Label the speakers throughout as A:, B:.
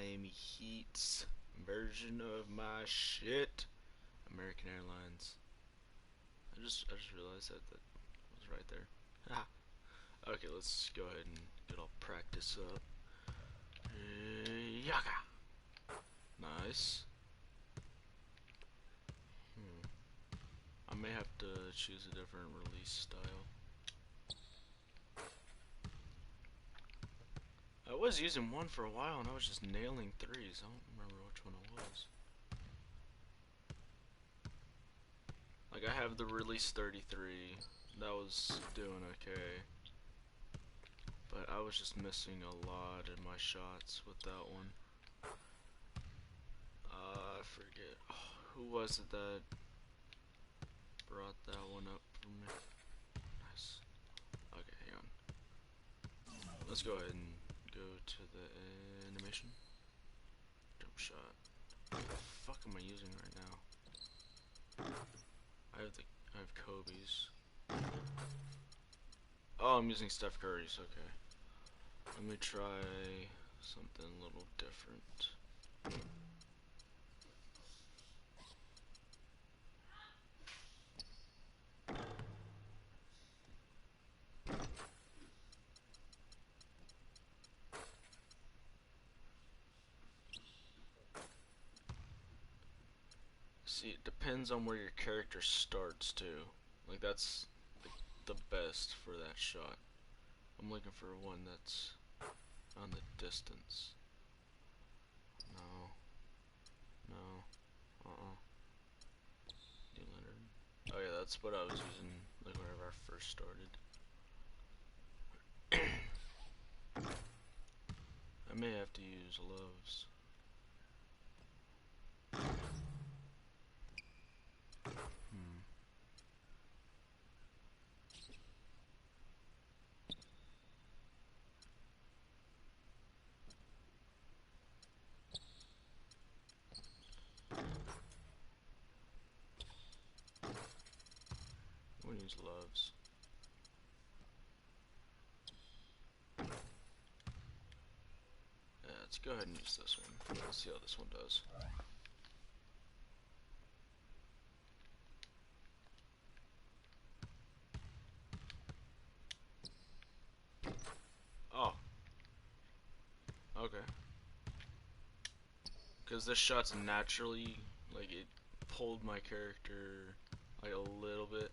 A: Miami Heat's version of my shit. American Airlines. I just realized that was right there. Okay, let's go ahead and get all practice up. Yaga. Nice. I may have to choose a different release style. I was using one for a while and I was just nailing threes. I don't remember which one it was. Like, I have the release 33. That was doing okay. But I was just missing a lot in my shots with that one. I forget. Oh, who was it that brought that one up for me? Nice. Okay, hang on. Let's go ahead and go to the animation. Jump shot. What the fuck am I using right now? I have Kobe's. Oh, I'm using Steph Curry's. Okay. Let me try something a little different. See, it depends on where your character starts too. Like, that's the best for that shot. I'm looking for one that's on the distance. No. No. D. Leonard. Oh yeah, that's what I was using like whenever I first started. I may have to use Loves. I'm gonna use Loves. Yeah, let's go ahead and use this one. Let's see how this one does. Oh. Okay. Because this shot's naturally, like, it pulled my character, like, a little bit.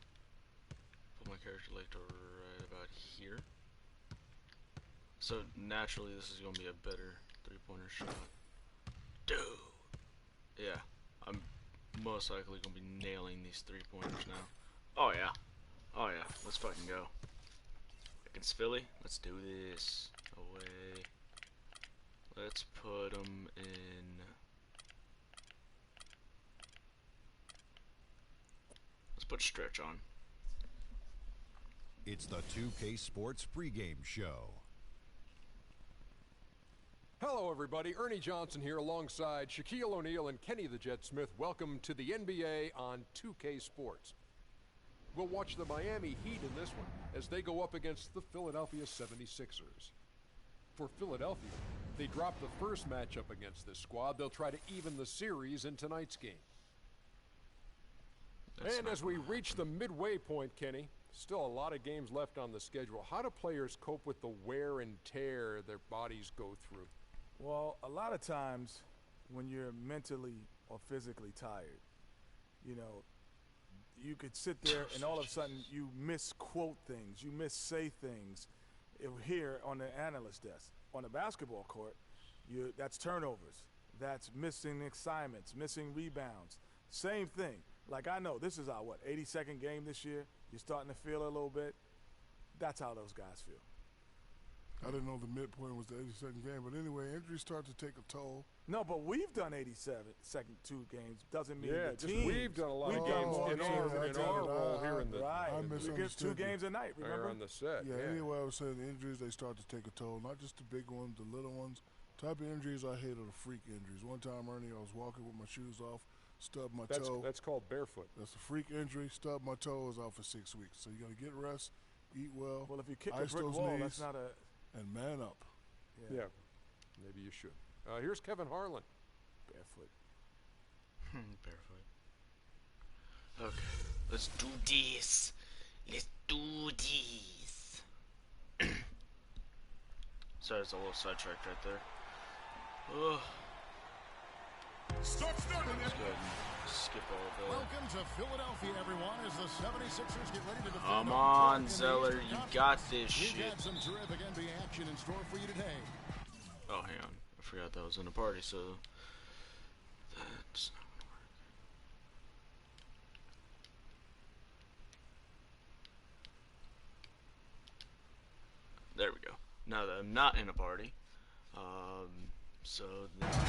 A: Pulled my character, like, to right about here. So, naturally, this is going to be a better three-pointer shot. Dude! Yeah. I'm most likely going to be nailing these three-pointers now. Oh, yeah. Oh, yeah. Let's fucking go. Against Philly? Let's do this. Away. Let's put them in... Let's put Stretch on.
B: It's the 2K Sports pregame show.
C: Hello, everybody. Ernie Johnson here alongside Shaquille O'Neal and Kenny the Jet Smith. Welcome to the NBA on 2K Sports. We'll watch the Miami Heat in this one as they go up against the Philadelphia 76ers. For Philadelphia, they dropped the first matchup against this squad. They'll try to even the series in tonight's game. And as we reach the midway point, Kenny, still a lot of games left on the schedule. How do players cope with the wear and tear their bodies go through?
D: Well, a lot of times when you're mentally or physically tired, you know, you could sit there and all of a sudden you misquote things, you missay things here on the analyst desk. On the basketball court, that's turnovers, that's missing assignments, missing rebounds. Same thing. Like, I know this is our, 82nd game this year. You're starting to feel a little bit. That's how those guys feel.
E: I didn't know the midpoint was the 82nd game, but anyway, injuries start to take a toll.
D: No, but we've done 87 second two games. Doesn't mean
C: yeah,
D: the team.
C: We've done a lot of games in our role here in the
D: right.
E: We
D: get two games a night. Remember
C: on the set.
E: Yeah, anyway, I was saying the injuries, they start to take a toll. Not just the big ones, the little ones. Type of injuries I hate are the freak injuries. One time, Ernie, I was walking with my shoes off, stubbed my toe.
C: That's called barefoot.
E: That's a freak injury. Stubbed my toe, was out for 6 weeks. So you got to get rest, eat well.
D: If you kick a
E: ice
D: brick
E: those
D: wall,
E: knees,
D: that's not a.
E: and man up.
C: Yeah, maybe you should. Here's Kevin Harlan.
D: Barefoot.
A: Barefoot. Okay, let's do this. Let's do this. Sorry, it's a little sidetracked right there. Ugh. Let's go ahead and skip all of that.
F: Welcome to Philadelphia, everyone, as the 76ers get ready to defend.
A: Come on, Zeller, you got this shit.
F: We've got some terrific NBA action in store for you today.
A: Oh, hang on. I forgot that was in a party, so that's not gonna work. There we go. Now that I'm not in a party,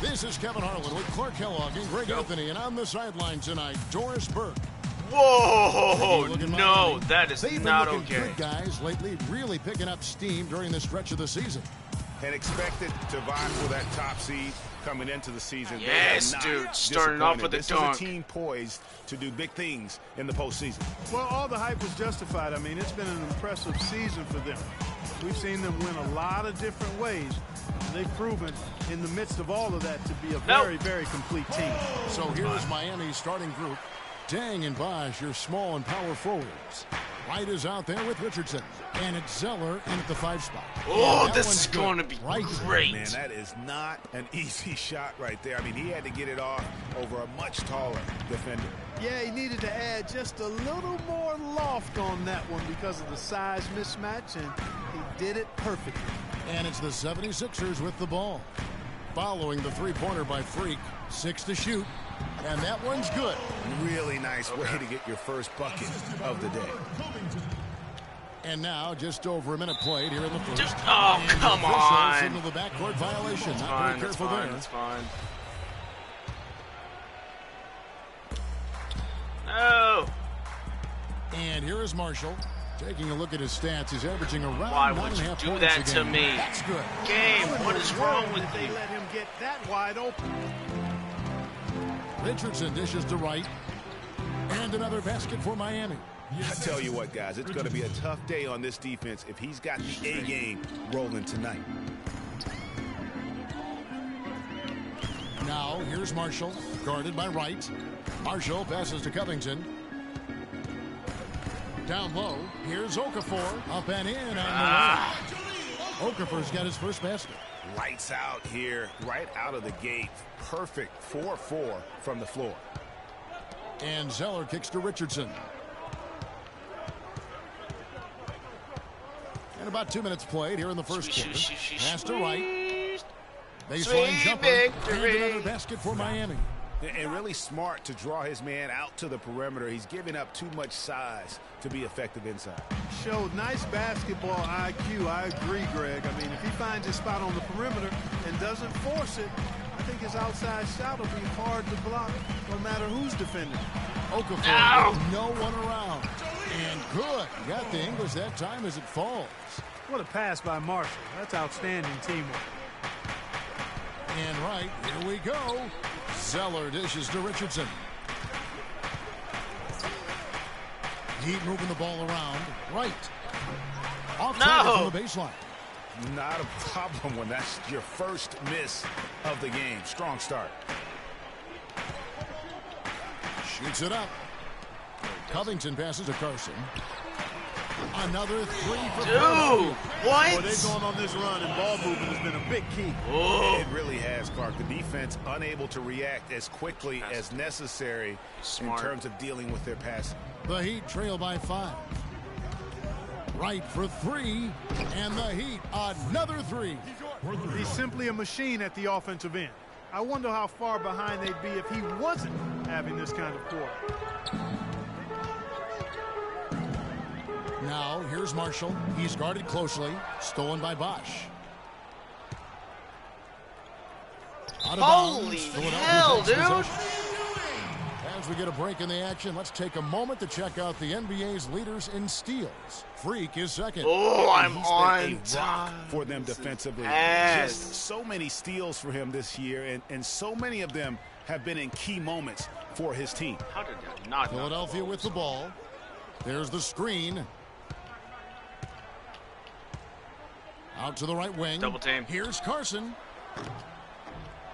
F: This is Kevin Harlan with Clark Kellogg and Greg Anthony, and on the sideline tonight, Doris Burke.
A: Whoa! No, that is
F: They've
A: not
F: been looking
A: okay.
F: good guys lately, really picking up steam during the stretch of the season.
G: And expected to vie for that top seed coming into the season.
A: Yes, dude, starting off with a dunk.
G: This is a team poised to do big things in the postseason.
H: Well, all the hype was justified. I mean, it's been an impressive season for them. We've seen them win a lot of different ways. They've proven in the midst of all of that to be a very, very complete team.
F: So here's Miami's starting group. Dang and Bosch, your small and power forwards. White is out there with Richardson. And it's Zeller in at the 5 spot.
A: Oh,
F: That
A: this
F: one's
A: is
F: good.
A: going to be
F: Right.
A: great.
G: Man, that is not an easy shot right there. I mean, he had to get it off over a much taller defender.
H: Yeah, he needed to add just a little more loft on that one because of the size mismatch, and he did it perfectly.
F: And it's the 76ers with the ball. Following the three-pointer by Freak. 6 to shoot. And that one's good.
G: Really nice way to get your first bucket of the day.
F: And now, just over a minute played here in the first.
A: Oh,
F: And
A: come
F: the officials
A: on.
F: signal the backcourt violation.
A: It's
F: Not
A: fine,
F: very
A: it's
F: careful
A: fine,
F: there.
A: it's fine. No!
F: And here is Marshall. Taking a look at his stats, he's averaging around
A: Why would
F: 9.5
A: you do
F: points
A: that
F: a
A: to
F: game.
A: me?
F: That's good.
A: Game, what is wrong with
H: They
A: you?
H: let him get that wide open.
F: Richardson dishes to Wright. And another basket for Miami.
G: I tell you what, guys, it's going to be a tough day on this defense if he's got the A game rolling tonight.
F: Now, here's Marshall, guarded by Wright. Marshall passes to Covington. Down low, here's Okafor. Up and in on the way. Okafor's got his first basket.
G: Lights out here, right out of the gate. Perfect 4-4 from the floor.
F: And Zeller kicks to Richardson. And about 2 minutes played here in the first quarter. Pass to Wright. Baseline
A: Sweet
F: jumper.
A: victory.
F: And another basket for Miami.
G: And really smart to draw his man out to the perimeter. He's giving up too much size to be effective inside.
H: Showed nice basketball IQ. I agree, Greg. I mean, if he finds his spot on the perimeter and doesn't force it, I think his outside shot will be hard to block no matter who's defending.
F: Okafor
A: Ow.
F: with no one around. And good. Got the English that time as it falls.
H: What a pass by Marshall. That's outstanding teamwork.
F: And right, here we go. Zeller dishes to Richardson. Heat moving the ball around. Right. Off target from the baseline.
G: Not a problem when that's your first miss of the game. Strong start.
F: Shoots it up. Covington passes to Carson. Another three for
A: Dude,
H: Boy,
A: what?
H: they've gone on this run, and ball movement has been a big key.
G: It really has, Clark. The defense unable to react as quickly as necessary
A: Smart.
G: in terms of dealing with their passing.
F: The Heat trail by 5. Right for 3. And the Heat, another 3.
H: He's simply a machine at the offensive end. I wonder how far behind they'd be if he wasn't having this kind of quarter.
F: Now, here's Marshall. He's guarded closely. Stolen by Bosch. Out of
A: Holy
F: bounds. Philadelphia
A: hell,
F: takes
A: dude.
F: possession. As we get a break in the action, let's take a moment to check out the NBA's leaders in steals. Freak is second.
A: Oh, I'm
G: He's
A: on
G: been a rock
A: time.
G: for them defensively.
A: Yes.
G: Just so many steals for him this year, and so many of them have been in key moments for his team.
A: How did that not?
F: Philadelphia with the ball. There's the screen. Out to the right wing.
A: Double team.
F: Here's Carson.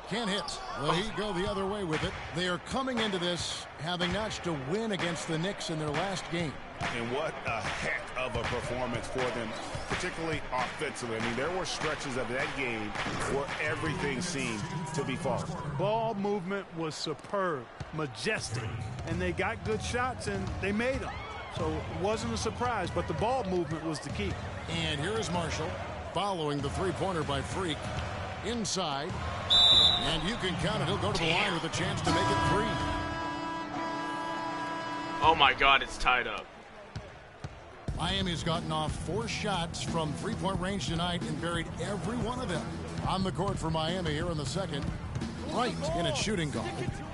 F: Can't hit. The Heat go the other way with it. They are coming into this having notched a win against the Knicks in their last game.
G: And what a heck of a performance for them, particularly offensively. I mean, there were stretches of that game where everything seemed to be falling.
H: Ball movement was superb, majestic, and they got good shots and they made them. So it wasn't a surprise, but the ball movement was the key.
F: And here is Marshall following the three-pointer by Freak. Inside. And you can count it. He'll go to the line with a chance to make it 3.
A: Oh my God, it's tied up.
F: Miami's gotten off 4 shots from three-point range tonight and buried every one of them. On the court for Miami here in the second. Wright in its shooting guard.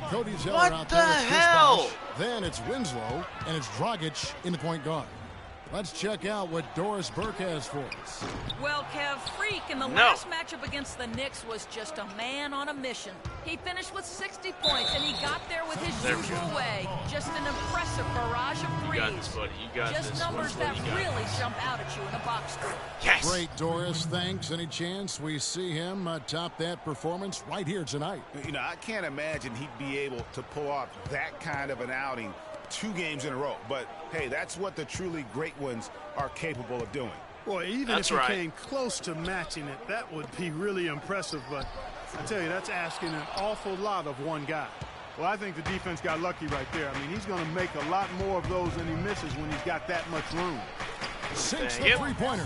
F: Cody Zeller
A: What
F: out
A: the
F: there. It's Chris
A: hell?
F: Bosh. Then it's Winslow, and it's Dragic in the point guard. Let's check out what Doris Burke has for us.
I: Well, Kev, Freak in the last matchup against the Knicks was just a man on a mission. He finished with 60 points, and he got there with his usual way. Just an impressive barrage of threes.
A: You got this, buddy. You got
I: just
A: this.
I: numbers that really jump out at you in a box score.
A: Yes!
F: Great, Doris. Thanks. Any chance we see him top that performance right here tonight?
G: You know, I can't imagine he'd be able to pull off that kind of an outing 2 games in a row. But, hey, that's what the truly great ones are capable of doing.
H: Boy, even if he came close to matching it, that would be really impressive. But I tell you, that's asking an awful lot of one guy. Well, I think the defense got lucky right there. I mean, he's going to make a lot more of those than he misses when he's got that much room.
F: Sinks the three-pointer.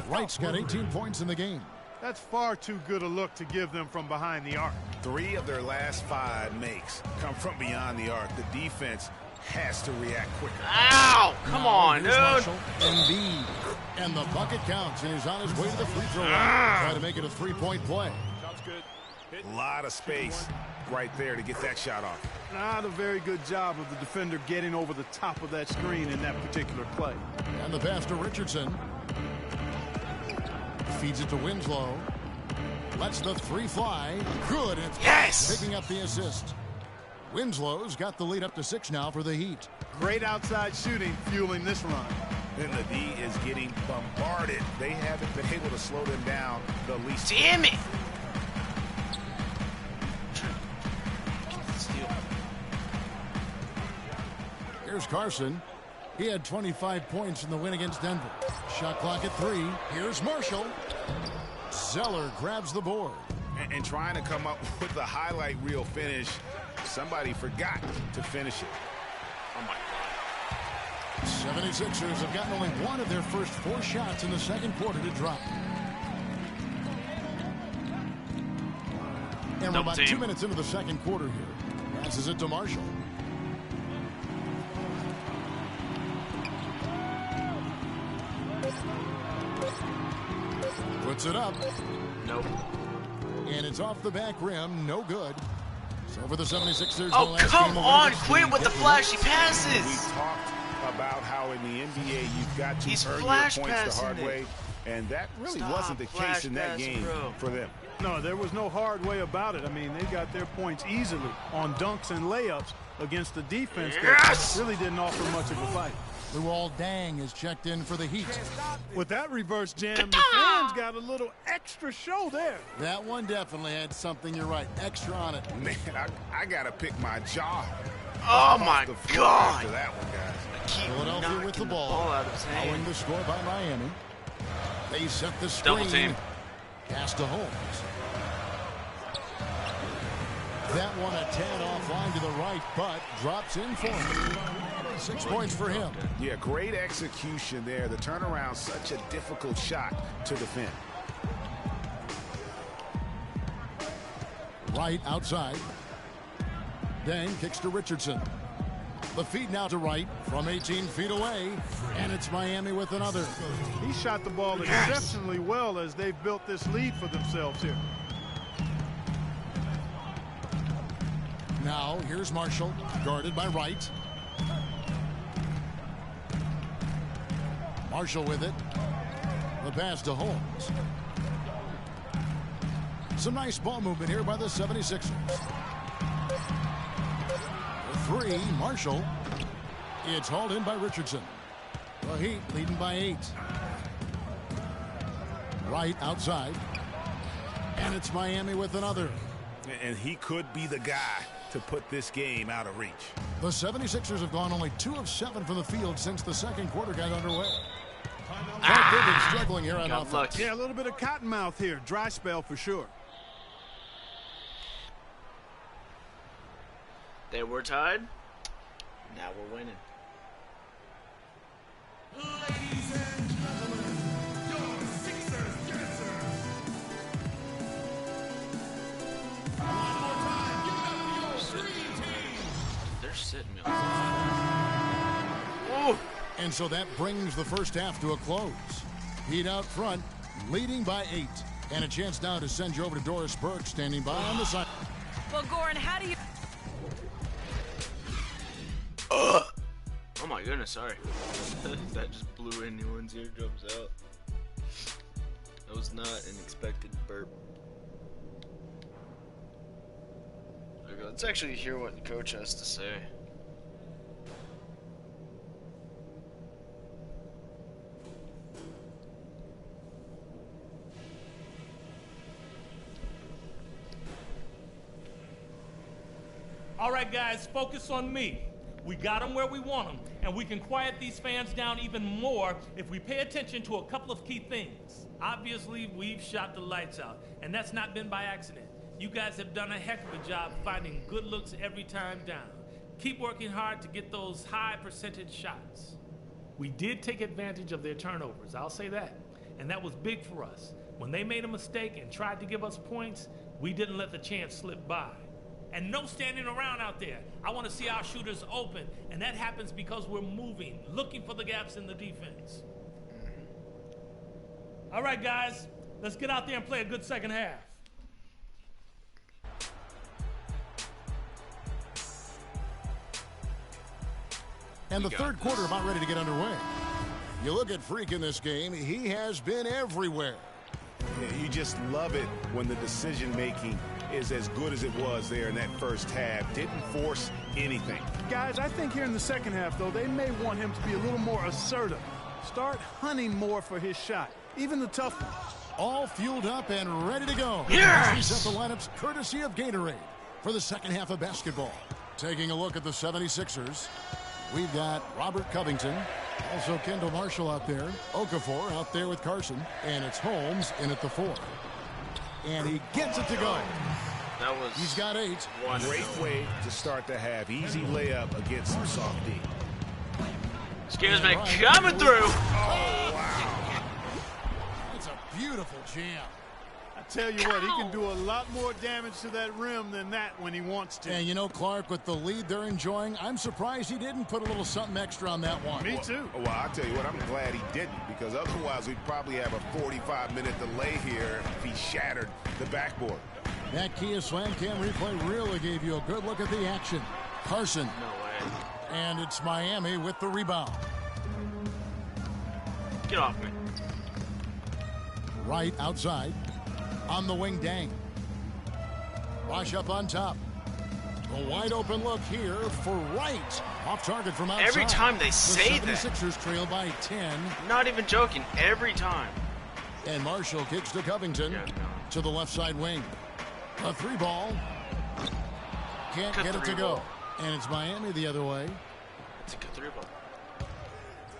F: Wright's got 18 points in the game.
H: That's far too good a look to give them from behind the arc.
G: 3 of their last 5 makes come from beyond the arc. The defense has to react quicker.
A: Ow! Come on, dude.
F: Embiid. And the bucket counts, and he's on his way to the free throw line. Try to make it a 3-point play.
G: A lot of space right there to get that shot off.
H: Not a very good job of the defender getting over the top of that screen in that particular play.
F: And the pass to Richardson. Feeds it to Winslow. Lets the 3 fly. Good. And it's picking up the assist. Winslow's got the lead up to 6 now for the Heat.
H: Great outside shooting fueling this run.
G: Then the D is getting bombarded. They haven't been able to slow them down the least.
A: Damn it!
F: Here's Carson. He had 25 points in the win against Denver. Shot clock at 3. Here's Marshall. Zeller grabs the board.
G: And trying to come up with the highlight reel finish, somebody forgot to finish it.
A: Oh my God.
F: 76ers have gotten only 1 of their first 4 shots in the second quarter to drop. And we're about 2 minutes into the second quarter here. Passes it to Marshall. Puts it up.
A: Nope.
F: And it's off the back rim. No good. So for the 76ers.
A: Oh, come on. Quit with the flashy passes.
G: We talked about how in the NBA you've got to earn your points the hard way. And that really wasn't the case in that game for them.
H: No, there was no hard way about it. I mean, they got their points easily on dunks and layups against the defense that really didn't offer much of a fight.
F: Luol Deng is checked in for the Heat.
H: With that reverse jam, the fans got a little extra show there.
F: That one definitely had something, you're right, extra on it.
G: Man, I got to pick my jaw.
A: Oh, my God.
G: After that one, guys.
F: Philadelphia with the ball.
A: Out of his hand.
F: Following the score by Miami. They set the screen.
A: Double team.
F: Pass to Holmes. That one a tad offline to the right, but drops in for him. 6 points for him.
G: Yeah, great execution there. The turnaround, such a difficult shot to defend.
F: Wright outside. Deng kicks to Richardson. The feed now to Wright from 18 feet away. And it's Miami with another.
H: He shot the ball exceptionally well as they've built this lead for themselves here.
F: Now here's Marshall, guarded by Wright. Marshall with it. The pass to Holmes. Some nice ball movement here by the 76ers. The 3, Marshall. It's hauled in by Richardson. The Heat leading by 8. Wright outside. And it's Miami with another.
G: And he could be the guy to put this game out of reach.
F: The 76ers have gone only 2 of 7 from the field since the second quarter got underway. They've been struggling here on offense.
H: Yeah, a little bit of cottonmouth here. Dry spell for sure.
A: They were tied. Now we're winning.
J: Ladies and gentlemen, your Sixers dancers. One more time, give it up for your dream team.
A: They're sitting me. Oh.
F: And so that brings the first half to a close. Heat out front, leading by 8. And a chance now to send you over to Doris Burke, standing by on the side.
I: Well, Goran, how do you...
A: Oh my goodness, sorry. That just blew anyone's eardrums out. That was not an expected burp. Okay, let's actually hear what the coach has to say.
K: All right, guys, focus on me. We got them where we want them, and we can quiet these fans down even more if we pay attention to a couple of key things. Obviously, we've shot the lights out, and that's not been by accident. You guys have done a heck of a job finding good looks every time down. Keep working hard to get those high percentage shots. We did take advantage of their turnovers, I'll say that, and that was big for us. When they made a mistake and tried to give us points, we didn't let the chance slip by. And no standing around out there. I want to see our shooters open, and that happens because we're moving, looking for the gaps in the defense. All right, guys, let's get out there and play a good second half.
F: And the third quarter about ready to get underway. You look at Freak in this game, he has been everywhere.
G: Yeah, you just love it when the decision-making is as good as it was there in that first half. Didn't force anything.
H: Guys, I think here in the second half, though, they may want him to be a little more assertive. Start hunting more for his shot, even the tough ones.
F: All fueled up and ready to go.
A: Yes!
F: We set the lineups courtesy of Gatorade for the second half of basketball. Taking a look at the 76ers, we've got Robert Covington, also Kendall Marshall out there, Okafor out there with Carson, and it's Holmes in at the 4. And he gets it to go.
A: That was.
F: He's got 8.
G: Great way to start the half. Easy layup against some soft D.
A: Excuse me, coming through.
F: Oh, wow. It's a beautiful jam.
H: I tell you what, he can do a lot more damage to that rim than that when he wants to.
F: And you know, Clark, with the lead they're enjoying, I'm surprised he didn't put a little something extra on that one.
H: Me too.
G: Well, I'll tell you what, I'm glad he didn't, because otherwise we'd probably have a 45-minute delay here if he shattered the backboard.
F: That Kia Slam Cam replay really gave you a good look at the action. Carson.
A: No way.
F: And it's Miami with the rebound.
A: Get off me.
F: Right outside. On the wing, Dang. Wash up on top. A wide open look here for Wright. Off target from outside.
A: Every time they say
F: the
A: that.
F: 76ers trail by 10.
A: Not even joking. Every time.
F: And Marshall kicks to Covington. To the left side wing. A 3-ball. Can't get it to go. And it's Miami the other way.
A: It's a good 3-ball.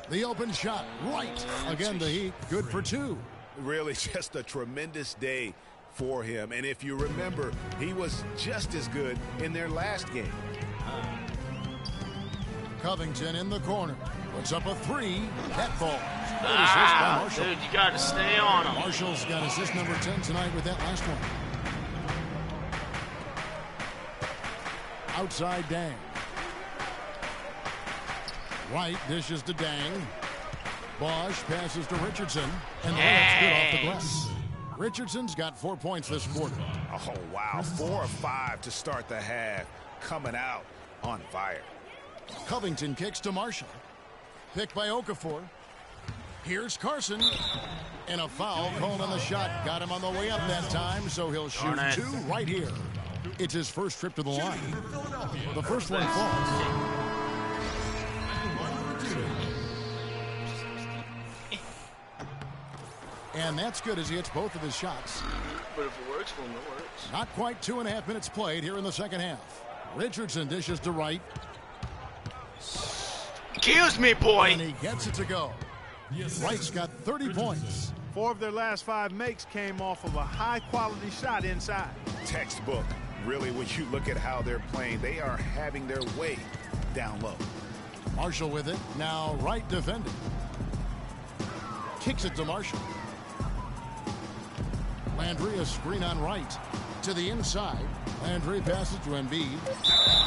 F: The open shot. Right. Again, the Heat. Good for 2.
G: Really just a tremendous day for him. And if you remember, he was just as good in their last game.
F: Covington in the corner. Puts up a 3. That falls.
A: Dude, you got to stay on him.
F: Marshall's got assist number 10 tonight with that last one. Outside Dang. Wright dishes to Dang. Bosch passes to Richardson, and the layup's good off the glass. Richardson's got 4 points this quarter.
G: Oh, wow. 4 of 5 to start the half. Coming out on fire.
F: Covington kicks to Marshall. Picked by Okafor. Here's Carson. And a foul called on the shot. Got him on the way up that time, so he'll shoot 2 right here. It's his first trip to the line. The first one falls. And that's good as he hits both of his shots.
A: but if it works for him, it works.
F: Not quite 2.5 minutes played here in the second half. Richardson dishes to Wright.
A: Excuse me, boy.
F: And he gets it to go. Wright's got 30 points.
H: 4 of their last 5 makes came off of a high-quality shot inside.
G: Textbook. Really, when you look at how they're playing, they are having their way down low.
F: Marshall with it. Now Wright defending. Kicks it to Marshall. Landry, a screen on Wright. To the inside. Landry passes to Embiid.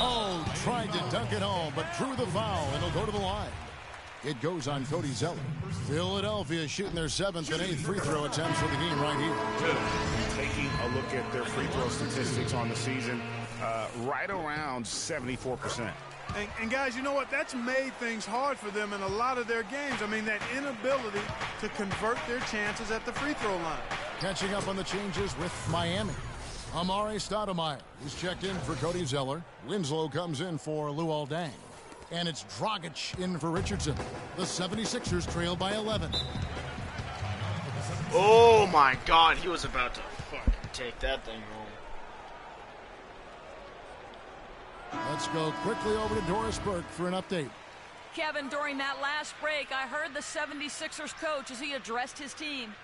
F: Oh, tried to dunk it home, but drew the foul, and he'll go to the line. It goes on Cody Zeller. Philadelphia shooting their 7th and 8th free throw attempts for the game right here.
G: Taking a look at their free throw statistics on the season, right around 74%.
H: And guys, you know what? That's made things hard for them in a lot of their games. I mean, that inability to convert their chances at the free throw line.
F: Catching up on the changes with Miami. Amare Stoudemire is checked in for Cody Zeller. Winslow comes in for Luol Deng. And it's Dragic in for Richardson. The 76ers trail by 11.
A: Oh my God, he was about to fucking take that thing home.
F: Let's go quickly over to Doris Burke for an update.
I: Kevin, during that last break, I heard the 76ers coach as he addressed his team.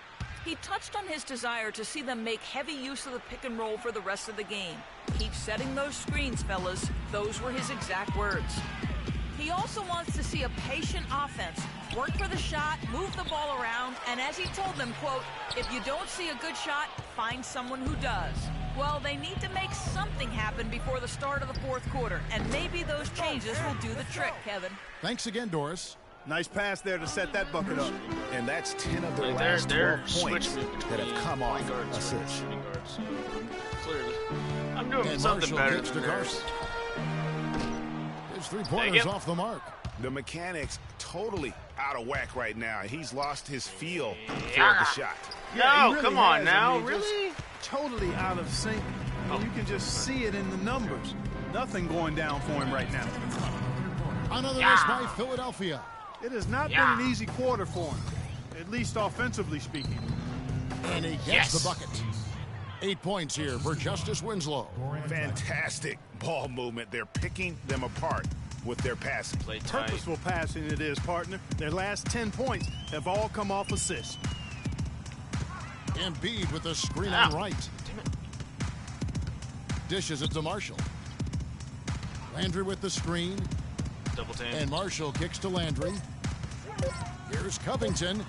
I: He touched on his desire to see them make heavy use of the pick and roll for the rest of the game. Keep setting those screens, fellas. Those were his exact words. He also wants to see a patient offense. Work for the shot, move the ball around, and as he told them, quote, if you don't see a good shot, find someone who does. Well, they need to make something happen before the start of the 4th quarter, and maybe those changes will do the trick, Kevin.
F: Thanks again, Doris.
H: Nice pass there to set that bucket up.
G: And that's 10 of their last 12 points that have come off assists.
A: Clearly. I'm doing
F: And
A: something
F: Marshall
A: better
F: gets
A: than
F: to Carson. His 3-pointers off the mark.
G: The mechanics totally out of whack right now. He's lost his feel for
A: Yeah.
G: the shot.
H: Yeah,
A: No,
H: he really
A: come on
H: has.
A: now,
H: I mean,
A: really?
H: just totally out of sync. I mean, you can just see it in the numbers. Nothing going down for him right now.
F: Another miss by Philadelphia.
H: It has not been an easy quarter for him, at least offensively speaking.
F: And he gets the bucket. 8 points here for Justice Winslow.
G: Fantastic ball movement. They're picking them apart with their passing.
H: Purposeful passing it is, partner. Their last 10 points have all come off assists.
F: Embiid with a screen on Wright. Dishes it to Marshall. Landry with the screen.
A: Double team.
F: And Marshall kicks to Landry. Here's Covington.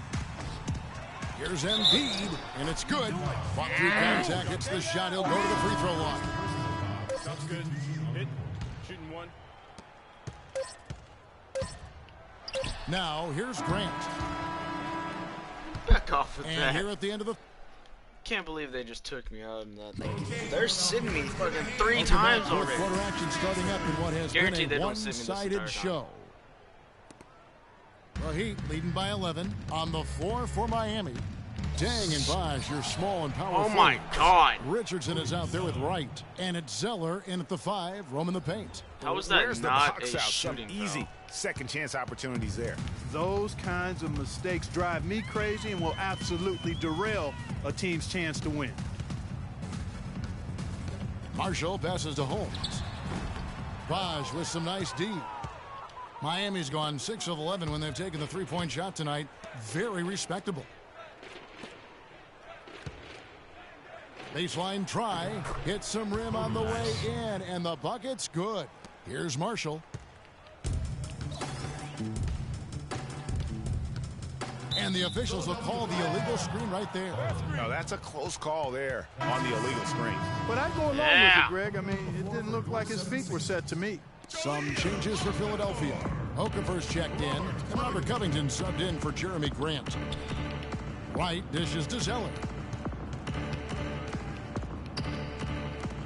F: Here's Embiid. And it's good. Fought through contact. Hits the shot. He'll go to the free throw line.
H: Sounds good. Hit. Shooting one.
F: Now, here's Grant.
A: Back off with
F: And
A: that.
F: here at the end of the...
A: Can't believe they just took me out in that thing. They're sitting me fucking 3
F: Welcome
A: times
F: back. Fourth
A: already.
F: quarter action starting up in what has
A: Guaranteed they
F: been a
A: don't sit me this
F: one-sided
A: entire
F: show. The Heat leading by 11 on the floor for Miami. Deng and Bosch, your small and powerful.
A: Oh my God.
F: Richardson is out there with Wright. And it's Zeller in at the 5, roaming the paint.
A: How is that
G: Where's the
A: not
G: box
A: a
G: out? Some
A: shooting
G: easy
A: foul?
G: second chance opportunities there.
H: Those kinds of mistakes drive me crazy and will absolutely derail a team's chance to win.
F: Marshall passes to Holmes. Bosch with some nice D. Miami's gone 6 of 11 when they've taken the 3-point shot tonight. Very respectable. Baseline try. Hits some rim on the way in, and the bucket's good. Here's Marshall. And the officials will call the illegal screen right there.
G: No, that's a close call there on the illegal screen.
H: But I'd go along with it, Greg. I mean, it didn't look like his feet were set to me.
F: Some changes for Philadelphia. Okafor's checked in, and Robert Covington subbed in for Jeremy Grant. Wright dishes to Zeller.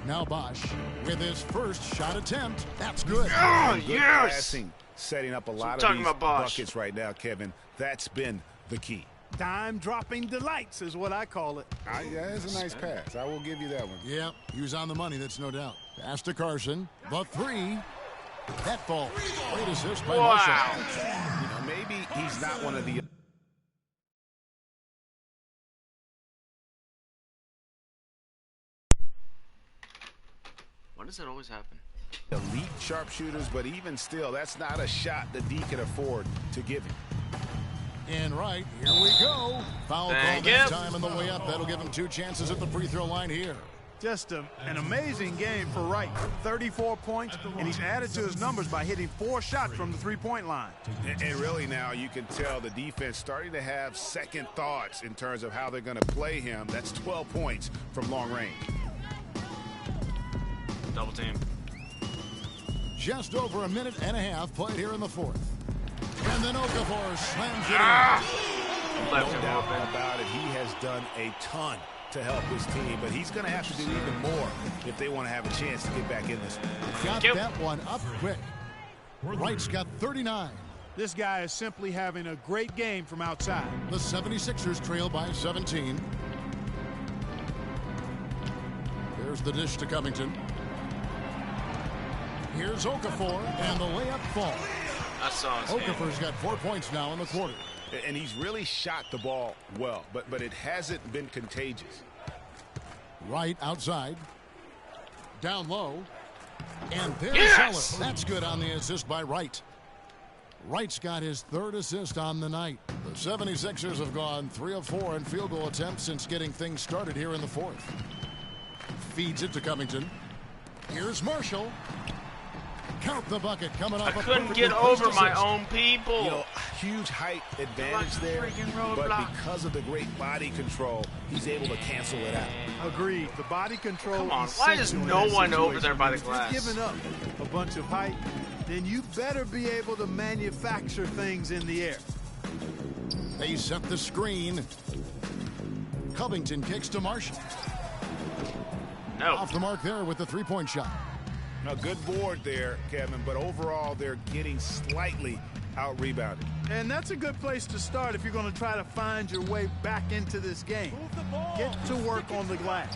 F: Now Bosch with his first shot attempt. That's good.
A: Oh,
G: Good
A: yes!
G: passing, setting up a lot
A: talking
G: of these
A: about Bosch.
G: buckets right now, Kevin. That's been the key.
H: Dime-dropping delights is what I call it.
G: Yeah, that's a nice pass. I will give you that one.
F: Yeah, he was on the money, that's no doubt. Pass to Carson. The 3. That ball. Great assist by Marshall.
G: You know, maybe he's not one of the
A: Why does that always happen?
G: Elite sharpshooters, but even still, that's not a shot the D can afford to give him.
F: And right, here we go. Foul call this time on the way up. That'll give him 2 chances at the free throw line here.
H: Just an amazing game for Wright. 34 points, and he's added to his numbers by hitting 4 shots from the three-point line.
G: And really now you can tell the defense starting to have second thoughts in terms of how they're going to play him. That's 12 points from long range.
A: Double team.
F: Just over a minute and a half played here in the fourth. And then Okafor slams it in.
G: No doubt about it. He has done a ton to help his team, but he's going to have to do even more if they want to have a chance to get back in this one.
F: Got that one up quick. Wright's got 39.
H: This guy is simply having a great game from outside.
F: The 76ers trail by 17. Here's the dish to Covington. Here's Okafor, and the layup falls. Okafor's got 4 points now in the quarter.
G: And he's really shot the ball well, but it hasn't been contagious.
F: Wright outside. Down low. And there's Zeller. That's good on the assist by Wright. Wright's got his 3rd assist on the night. The 76ers have gone 3 of 4 in field goal attempts since getting things started here in the fourth. Feeds it to Covington. Here's Marshall. Count the bucket coming off.
A: I couldn't get over my own people.
G: You know, huge height advantage there, but because of the great body control, he's able to cancel it out.
H: Agreed. The body control.
A: Come on, why is no one over there by the glass?
H: If you're giving up a bunch of height, then you better be able to manufacture things in the air.
F: They set the screen. Covington kicks to Marshall.
A: No.
F: Off the mark there with the three-point shot.
G: A good board there, Kevin, but overall they're getting slightly out-rebounded.
H: And that's a good place to start if you're going to try to find your way back into this game. Get to work on the glass.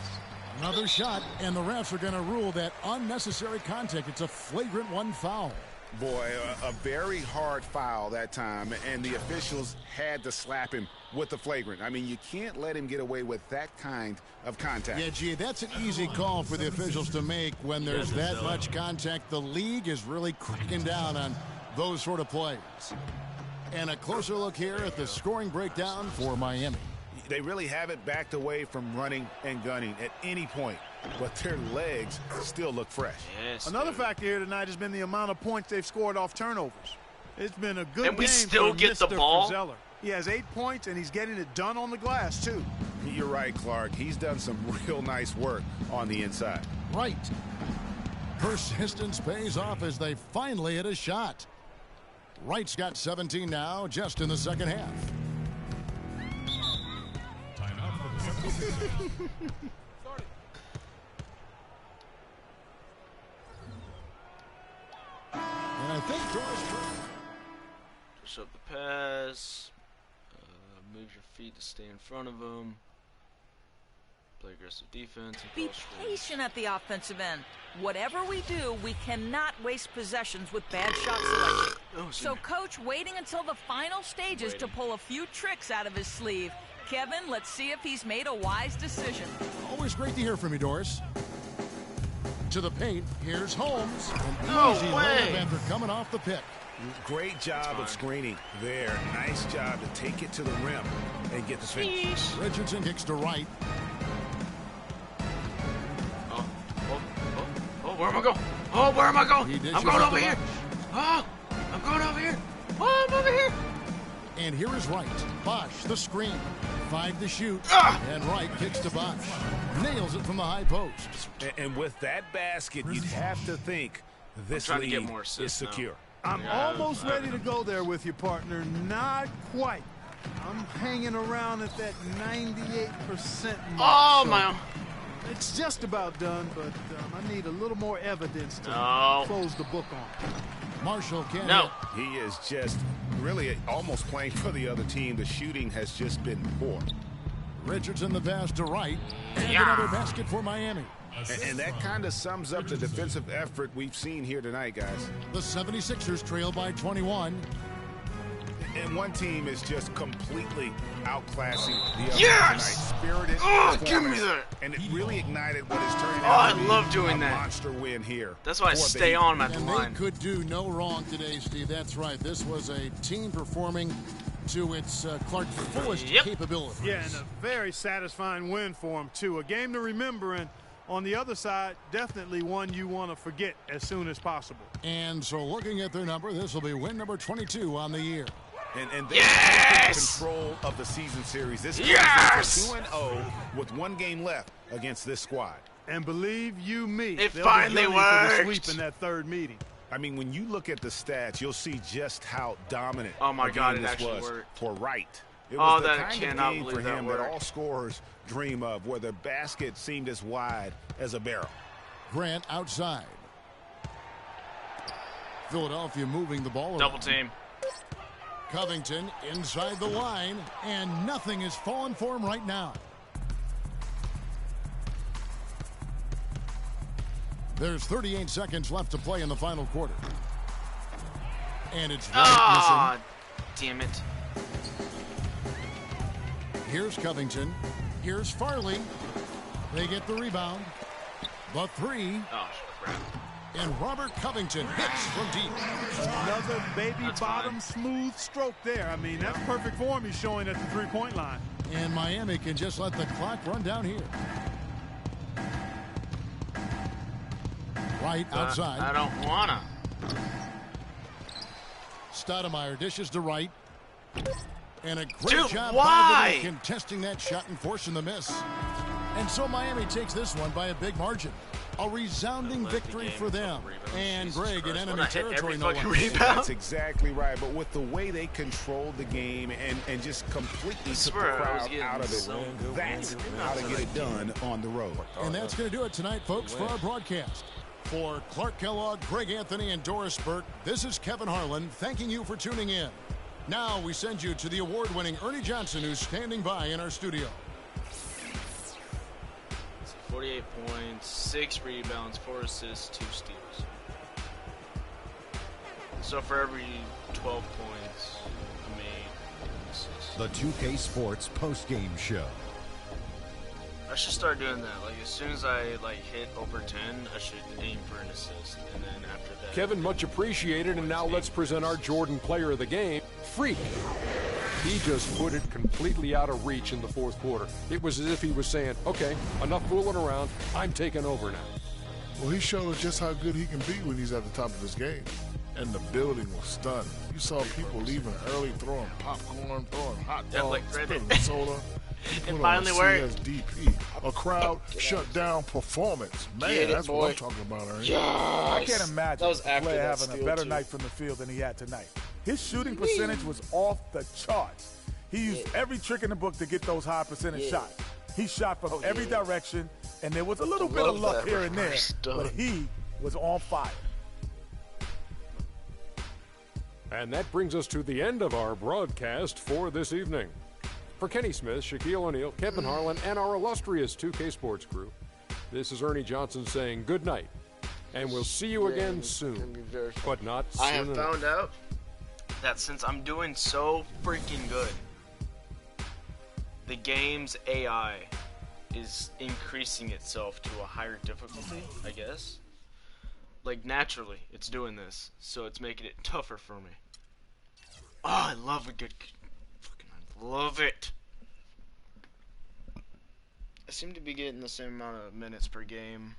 F: Another shot, and the refs are going to rule that unnecessary contact. It's a flagrant 1 foul.
G: Boy, a very hard foul that time, and the officials had to slap him with the flagrant. I mean, you can't let him get away with that kind of contact.
F: Yeah, gee, that's an easy call for the officials to make when there's that much contact. The league is really cracking down on those sort of plays. And a closer look here at the scoring breakdown for Miami.
G: They really haven't backed away from running and gunning at any point, but their legs still look fresh.
A: Yes,
H: another factor here tonight has been the amount of points they've scored off turnovers. It's been a good game.
A: And we still get the ball.
H: Zeller. He has 8 points, and he's getting it done on the glass, too.
G: You're right, Clark. He's done some real nice work on the inside.
F: Right. Persistence pays off as they finally hit a shot. Wright's got 17 now, just in the second half. And I think
A: push up the pass, move your feet to stay in front of them, play aggressive defense. And
I: be patient at the offensive end. Whatever we do, we cannot waste possessions with bad shot selection. So coach waiting until the final stages to pull a few tricks out of his sleeve. Kevin, let's see if he's made a wise decision.
F: Always great to hear from you, Doris. To the paint, here's Holmes. An easy layup after coming off the pick.
G: Great job of screening there. Nice job to take it to the rim and get the finish.
F: Richardson kicks to Wright.
A: Where am I going? Oh, where am I going? I'm going over here. Oh, I'm going over here. Oh, I'm over here.
F: And here is Wright. Bosch, the screen. 5 to shoot. And Wright kicks to Bosch. Nails it from the high post.
G: And with that basket, you'd have to think this lead is secure.
H: I'm almost ready to go there with you, partner. Not quite. I'm hanging around at that 98% mark.
A: Oh, my.
H: It's just about done, but I need a little more evidence to close the book on.
F: Marshall can't.
A: No.
G: He is just really almost playing for the other team. The shooting has just been poor.
F: Richardson the pass to Wright. And another basket for Miami.
G: And that kind of sums up the defensive effort we've seen here tonight, guys.
F: The 76ers trail by 21.
G: And one team is just completely outclassing the other
A: Yes!
G: tonight. Spirited
A: Oh, give me
G: performance,
A: that.
G: and it really ignited what is turning
A: Oh,
G: out
A: I
G: to be
A: love doing
G: a
A: that.
G: monster win here.
A: That's why I
G: for the
A: stay
G: Heat.
A: on at the
F: And
A: line.
F: they could do no wrong today, Steve. That's right. This was a team performing to its Clark fullest capabilities.
H: Yeah, and a very satisfying win for him, too. A game to remember, and on the other side, definitely one you want to forget as soon as possible.
F: And so looking at their number, this will be win number 22 on the year.
G: And they've taken control of the season series. This team is 2-0 with one game left against this squad.
H: And believe you me,
A: It
H: they'll
A: finally
H: be gunning for the
A: worked.
H: sweep in that third meeting.
G: I mean, when you look at the stats, you'll see just how dominant
A: Oh my
G: a
A: God,
G: game
A: it
G: this
A: actually
G: was
A: worked.
G: for Wright. It
A: Oh,
G: was the
A: that
G: kind of
A: cannot
G: game for
A: believe that
G: him that
A: worked.
G: all scorers dream of, where the basket seemed as wide as a barrel.
F: Grant outside. Philadelphia moving the ball around.
A: Double team.
F: Covington inside the line, and nothing is falling for him right now. There's 38 seconds left to play in the final quarter. And it's Wright
A: Ah, damn it.
F: missing. Here's Covington. Here's Farley. They get the rebound. The three.
A: Oh, crap.
F: And Robert Covington hits from deep.
H: Another baby
A: That's
H: bottom smooth stroke there. I mean, that's perfect form he's showing at the three-point line.
F: And Miami can just let the clock run down here. Right outside.
A: I don't wanna.
F: Stoudemire dishes to Wright. And a great
A: Dude,
F: job
A: why?
F: by the contesting that shot and forcing the miss. And so Miami takes this one by a big margin. A resounding victory for them. And Greg in enemy territory, no less.
G: That's exactly right. But with the way they controlled the game and just completely took the crowd out of it, that's how to get it done on the road.
F: And that's going to do it tonight, folks, for our broadcast. For Clark Kellogg, Greg Anthony, and Doris Burke, this is Kevin Harlan thanking you for tuning in. Now we send you to the award-winning Ernie Johnson, who's standing by in our studio.
A: 48 points, 6 rebounds, 4 assists, 2 steals. So for every 12 points, I made an assist.
B: The 2K Sports postgame show.
A: I should start doing that. Like as soon as I hit over 10, I should aim for an assist, and then after that.
C: Kevin, much appreciated. And now let's present our Jordan player of the game, Freak. He just put it completely out of reach in the fourth quarter. It was as if he was saying, okay, enough fooling around. I'm taking over now.
E: Well, he showed us just how good he can be when he's at the top of his game. And the building was stunned. You saw people leaving early, throwing popcorn, throwing hot
A: Yeah,
E: dogs,
A: like Reddit.
E: spilling soda.
A: It
E: Put
A: finally
E: on a
A: worked.
E: CSDP. A crowd shut down performance. Man,
A: Get it,
E: that's
A: boy.
E: what I'm talking about, Ernie.
D: I can't imagine
A: That was
D: a
A: after
D: player
A: that
D: having a
A: steal,
D: better
A: too.
D: night from the field than he had tonight. His shooting percentage was off the charts. He used every trick in the book to get those high percentage shots. He shot from every direction, and there was a little bit of luck here and there, but he was on fire.
C: And that brings us to the end of our broadcast for this evening. For Kenny Smith, Shaquille O'Neal, Kevin Harlan, and our illustrious 2K Sports crew, this is Ernie Johnson saying good night. And we'll see you again soon, but not soon
A: I have
C: enough.
A: found out that since I'm doing so freaking good, the game's AI is increasing itself to a higher difficulty, I guess. Like, naturally, it's doing this, so it's making it tougher for me. Oh, I love a good... Fucking, I love it! I seem to be getting the same amount of minutes per game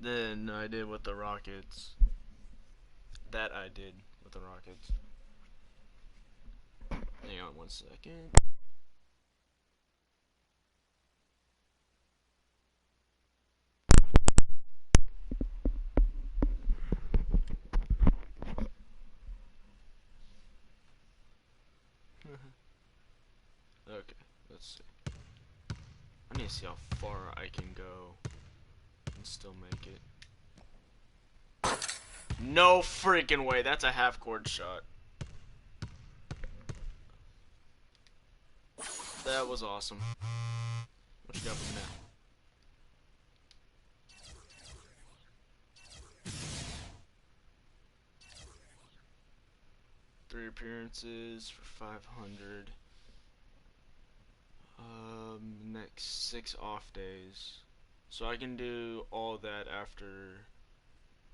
A: than I did with the Rockets. That I did with the Rockets. Hang on 1 second. Okay, let's see. I need to see how far I can go and still make it. No freaking way, that's a half-court shot. That was awesome. What you got for me now? free appearances for 500. Next 6 off days. So I can do all that after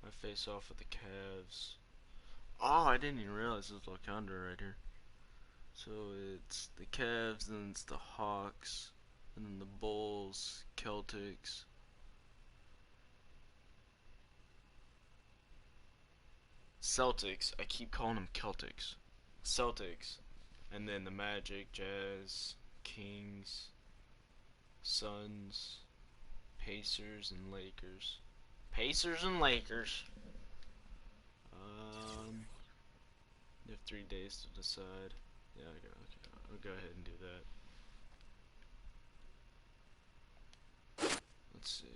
A: I face off with the Cavs. Oh, I didn't even realize this little calendar right here. So it's the Cavs, then it's the Hawks, and then the Bulls, Celtics. Celtics, I keep calling them Celtics. Celtics, and then the Magic, Jazz, Kings, Suns, Pacers, and Lakers. Pacers and Lakers. You have 3 days to decide. Yeah, okay, I'll go ahead and do that. Let's see.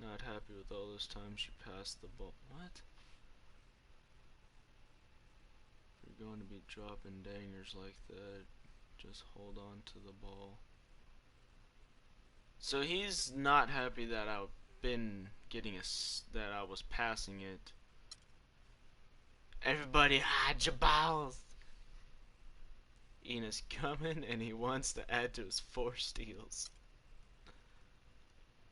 A: Not happy with all those times you passed the ball. What? If you're going to be dropping dangers like that, just hold on to the ball. So he's not happy that I've been getting that I was passing it. Everybody hide your balls. Ian is coming and he wants to add to his 4 steals.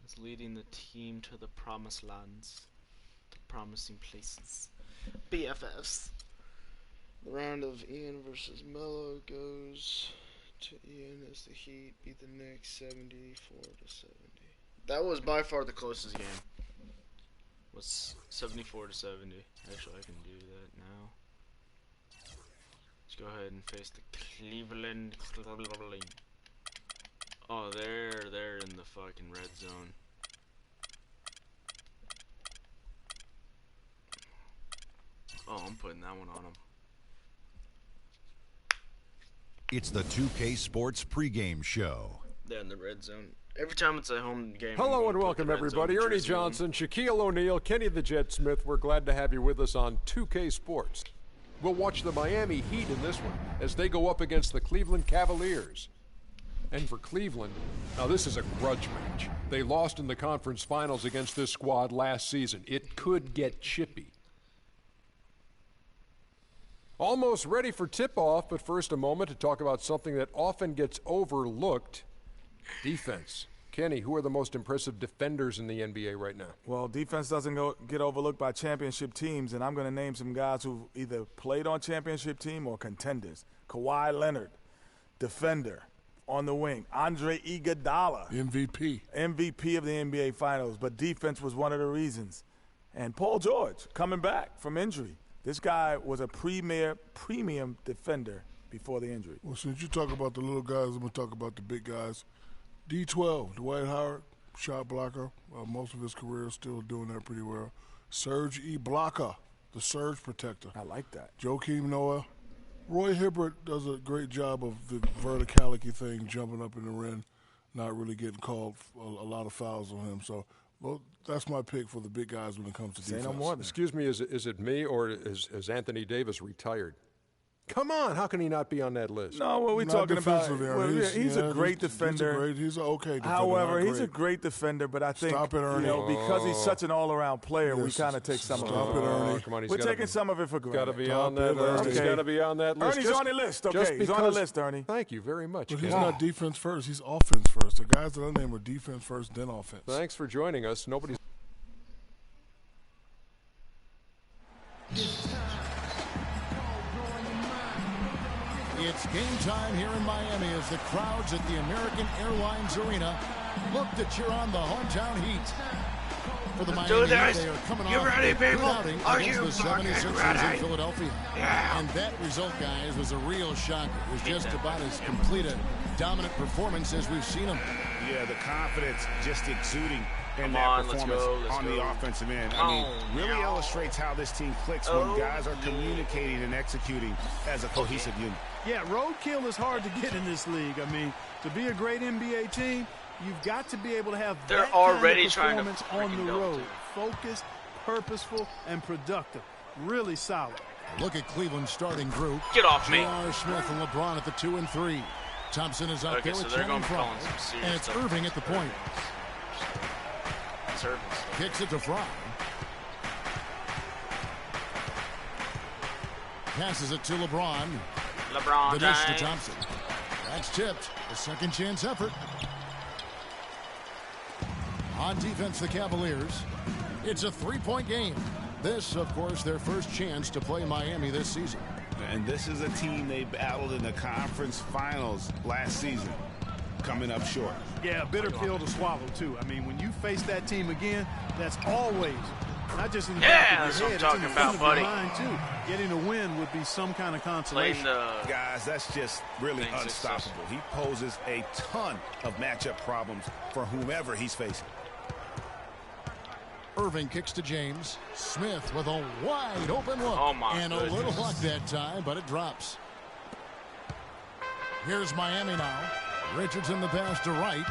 A: He's leading the team to the promised lands, to promising places. BFFs. The round of Ian versus Melo goes to Ian as the Heat beat the Knicks 74-70. That was by far the closest game. Was 74-70. Actually, I can do that now. Let's go ahead and face the Cleveland. Oh, they're in the fucking red zone. Oh, I'm putting that one on them.
B: It's the 2K Sports pregame show.
A: They're in the red zone. Every time it's a home game.
C: Hello and welcome, everybody. Ernie Johnson, Shaquille O'Neal, Kenny the Jet Smith. We're glad to have you with us on 2K Sports. We'll watch the Miami Heat in this one as they go up against the Cleveland Cavaliers. And for Cleveland, now this is a grudge match. They lost in the conference finals against this squad last season. It could get chippy. Almost ready for tip-off, but first a moment to talk about something that often gets overlooked, defense. Kenny, who are the most impressive defenders in the NBA right now?
D: Well, defense doesn't get overlooked by championship teams, and I'm going to name some guys who either played on championship team or contenders. Kawhi Leonard, defender, on the wing. Andre Iguodala, MVP of the NBA Finals, but defense was one of the reasons. And Paul George, coming back from injury. This guy was a premium defender before the injury.
E: Well, since you talk about the little guys, I'm going to talk about the big guys. D12, Dwight Howard, shot blocker. Most of his career still doing that pretty well. Serge Ibaka, the surge protector.
D: I like that.
E: Joakim Noah. Roy Hibbert does a great job of the verticality thing, jumping up in the rim, not really getting called a lot of fouls on him. So, well, that's my pick for the big guys when it comes to defense.
D: Say no more.
C: Excuse me, is it me or is Anthony Davis retired? Come on, how can he not be on that list?
D: No, what we're talking about, he's a great defender.
E: He's an okay defender.
D: However, he's a great defender, but I think, because he's such an all-around player, we kind of take some of it.
E: Stop it, Ernie.
C: Come on,
D: we're taking some of it for granted.
C: Got to be on that list. He's got to be on that list.
D: Ernie's on the list, okay? He's on the list, Ernie.
C: Thank you very much.
E: But he's not defense first. He's offense first. The guys that I name are defense first, then offense.
C: Thanks for joining us. Nobody's...
F: It's game time here in Miami as the crowds at the American Airlines Arena look to cheer on the hometown Heat. For the Miami Heat, they are coming off a good outing against the 76ers in Philadelphia. Yeah. And that result, guys, was a real shocker. It was just about as complete a dominant performance as we've seen them.
G: Yeah, the confidence just exuding in that performance on the offensive end. I mean, really illustrates how this team clicks when guys are communicating and executing as a cohesive unit.
H: Yeah, roadkill is hard to get in this league. I mean, to be a great NBA team, you've got to be able to have that kind of performance on the road. Focused, purposeful, and productive. Really solid.
F: Look at Cleveland's starting group.
A: Get off me.
F: J.R. Smith and LeBron at the 2 and 3. Thompson is out there with Channing Frye. And it's Irving at the point. Kicks it to Frye. Passes it to LeBron.
A: LeBron
F: the dish to
A: James.
F: Thompson. That's tipped. A second chance effort. On defense, the Cavaliers. It's a 3-point game. This, of course, their first chance to play Miami this season.
G: And this is a team they battled in the conference finals last season. Coming up short.
H: Yeah, a bitter pill to swallow, too. I mean, when you face that team again, that's always, not just in the back of your head, it's in the front of your mind, too. Getting a win would be some kind of consolation.
G: Guys, that's just really unstoppable. He poses a ton of matchup problems for whomever he's facing.
F: Irving kicks to James. Smith with a wide open look.
A: Oh my
F: and
A: goodness.
F: A little luck that time, but it drops. Here's Miami now. Richardson the pass to Wright.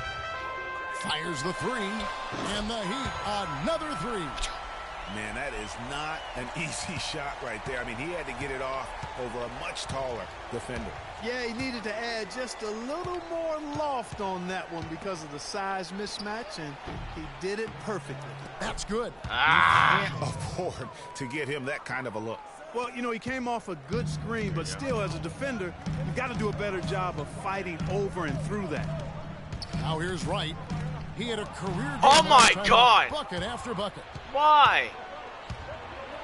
F: Fires the 3. And the Heat, another 3.
G: Man, that is not an easy shot right there. I mean, he had to get it off over a much taller defender.
H: Yeah, he needed to add just a little more loft on that one because of the size mismatch, and he did it perfectly.
F: That's good.
G: You can't afford to get him that kind of a look.
H: Well, you know, he came off a good screen, but still, as a defender, you've got to do a better job of fighting over and through that.
F: Now here's Wright. He had a career game.
A: Oh my God!
F: Bucket after bucket.
A: Why?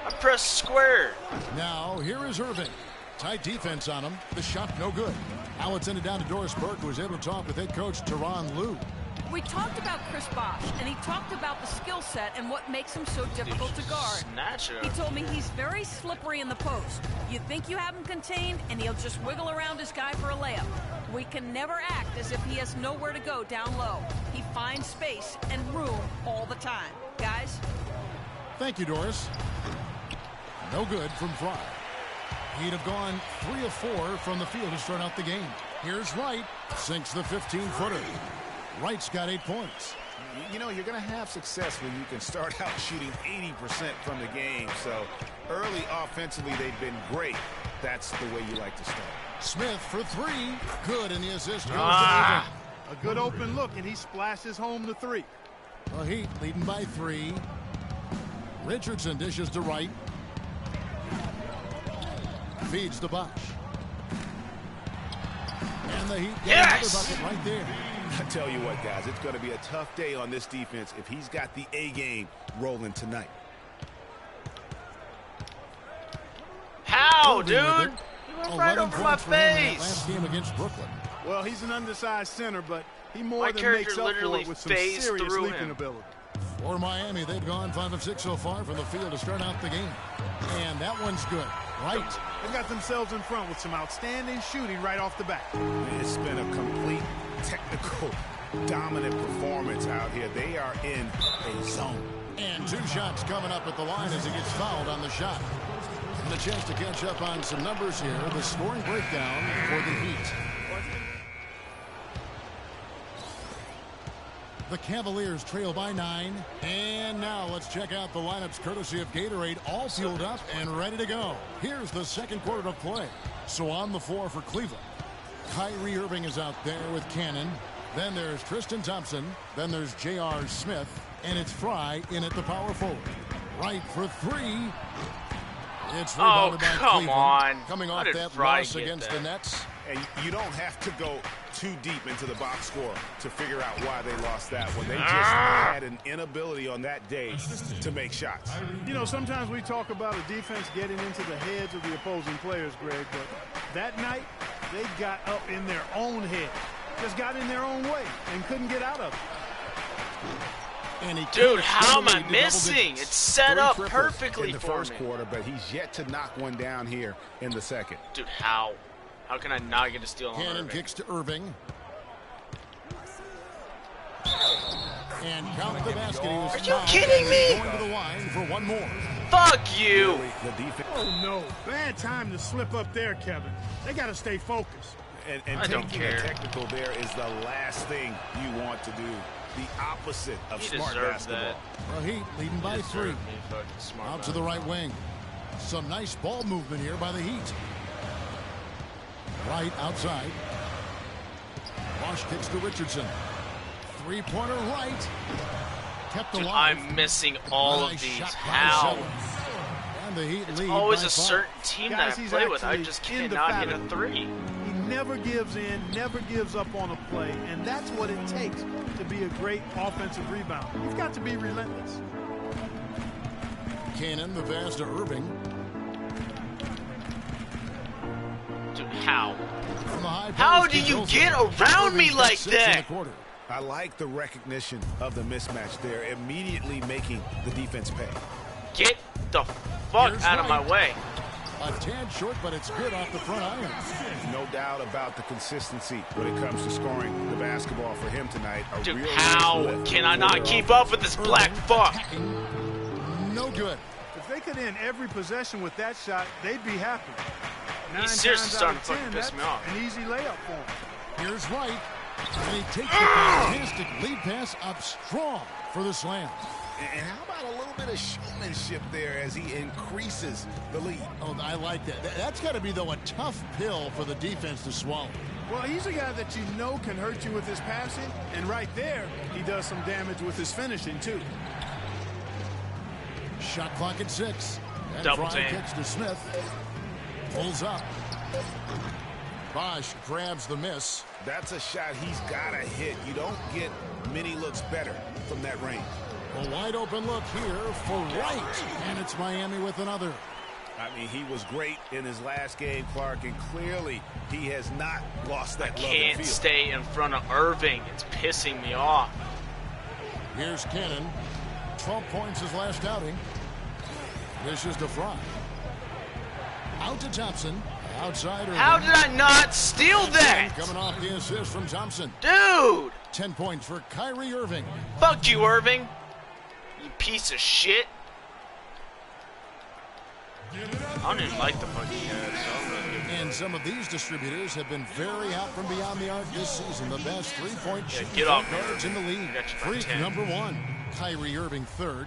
A: I pressed square.
F: Now here is Irving. Tight defense on him. The shot no good. Now it's ended down to Doris Burke, who was able to talk with head coach Tyronn Lue.
I: We talked about Chris Bosh, and he talked about the skill set and what makes him so difficult to guard. He told me he's very slippery in the post. You think you have him contained, and he'll just wiggle around his guy for a layup. We can never act as if he has nowhere to go down low. He finds space and room all the time. Guys?
F: Thank you, Doris. No good from Frye. He'd have gone 3 of 4 from the field to start out the game. Here's Wright. Sinks the 15-footer. Wright's got 8 points.
G: You know, you're going to have success when you can start out shooting 80% from the game. So early offensively, they've been great. That's the way you like to start.
F: Smith for 3. Good, in the assist.
H: A good open look, and he splashes home the 3.
F: The Heat leading by 3. Richardson dishes to Wright. Feeds to Bosh. And the Heat get another bucket right there.
G: I tell you what, guys, it's going to be a tough day on this defense if he's got the A game rolling tonight.
A: How, dude? He went right over my face.
F: Last game against Brooklyn.
H: Well, he's an undersized center, but he more than makes up for it with some serious leaping ability.
F: For Miami, they've gone 5 of 6 so far from the field to start out the game. And that one's good. Right.
H: They got themselves in front with some outstanding shooting right off the bat.
G: It's been a complete technical dominant performance out here. They are in a zone.
F: And 2 shots coming up at the line as he gets fouled on the shot. And a chance to catch up on some numbers here. The scoring breakdown for the Heat. The Cavaliers trail by 9. And now let's check out the lineups courtesy of Gatorade, all fueled up and ready to go. Here's the second quarter of play. So on the floor for Cleveland, Kyrie Irving is out there with Cannon. Then there's Tristan Thompson. Then there's J.R. Smith. And it's Frye in at the power forward. Right for 3. It's rebounded by Cleveland.
A: On.
F: Coming off that loss against the Nets.
G: And you don't have to go too deep into the box score to figure out why they lost that one. They just had an inability on that day to make shots.
H: You know, sometimes we talk about a defense getting into the heads of the opposing players, Greg, but that night they got up in their own head, just got in their own way and couldn't get out of it.
A: Dude, how am I missing? It's set up perfectly
G: in the
A: for
G: first
A: me.
G: quarter, but he's yet to knock one down here in the second.
A: Dude, how? How can I not get a steal on
F: Cannon
A: Irving?
F: kicks to Irving. And count the basket.
A: Are you kidding me?
F: Going to the line for one more.
A: Fuck you.
G: The defense.
H: Oh, no. Bad time to slip up there, Kevin. They got to stay focused.
G: And
A: I don't
G: taking
A: care.
G: a technical there is the last thing you want to do. the opposite of
A: He
G: smart
A: deserved
G: basketball.
A: that.
F: Well, Heat leading by 3.
A: Smart
F: Out to the right wing. Some nice ball movement here by the Heat. Right outside. Bosch kicks to Richardson. Three-pointer right. Kept
A: Dude,
F: alive.
A: I'm missing all
F: Nice
A: of these.
F: shot by
A: How?
F: Zeller. And the Heat
A: It's
F: lead
A: always
F: by
A: a
F: 5.
A: certain team that
H: Guys,
A: I
H: he's
A: play with. I
H: actually
A: just
H: in the
A: cannot hit a
H: pattern.
A: 3.
H: He never gives in, never gives up on a play, and that's what it takes to be a great offensive rebounder. You've got to be relentless.
F: Cannon, the pass to Irving.
A: Dude, how?
F: From the high
A: How
F: post,
A: do
F: he
A: you
F: goes
A: get
F: up.
A: around me
F: Irving's got
A: like
F: 6 in the
A: that?
F: quarter.
G: I like the recognition of the mismatch there, immediately making the defense pay.
A: Get the fuck
F: Here's
A: out of my
F: Wright.
A: way.
F: A tad short, but it's good off the front iron.
G: No doubt about the consistency when it comes to scoring the basketball for him tonight. A
A: Dude,
G: real
A: how
G: lift
A: can I
G: for
A: not
G: their
A: keep
G: offense.
A: up with this black fuck?
F: No good.
H: If they could end every possession with that shot, they'd be happy. 9
A: seriously
H: times
A: starting
H: out
A: to
H: of
A: fucking
H: 10,
A: piss me
H: that's
A: off.
H: an easy layup for him.
F: Here's Wright. And he takes the fantastic lead pass up strong for the slam.
G: And how about a little bit of showmanship there as he increases the lead?
F: Oh, I like that. That's got to be, though, a tough pill for the defense to swallow.
H: Well, he's a guy that you know can hurt you with his passing, and right there, he does some damage with his finishing, too.
F: Shot clock at 6. And
A: Double
F: Fry
A: team.
F: kicks to Smith. Pulls up. Bosch grabs the miss.
G: That's a shot he's got to hit. You don't get many looks better from that range.
F: A wide open look here for Wright. And it's Miami with another.
G: I mean, he was great in his last game, Clark, and clearly he has not lost
A: I
G: that love and
A: can't
G: feel.
A: stay in front of Irving. It's pissing me off.
F: Here's Cannon. 12 points his last outing. This is to Fry. Out to Thompson. Outside Irving.
A: How did I not steal that?
F: Coming off the assist from Thompson.
A: Dude!
F: 10 points for Kyrie Irving.
A: Fuck you, Irving. You piece of shit. I don't even like the fucking guys.
F: And some of these distributors have been very out from beyond the arc this season. The best three-point shooting
A: get off me,
F: guards in the league.
A: I got you by
F: Freak
A: 10.
F: number 1. Kyrie Irving third.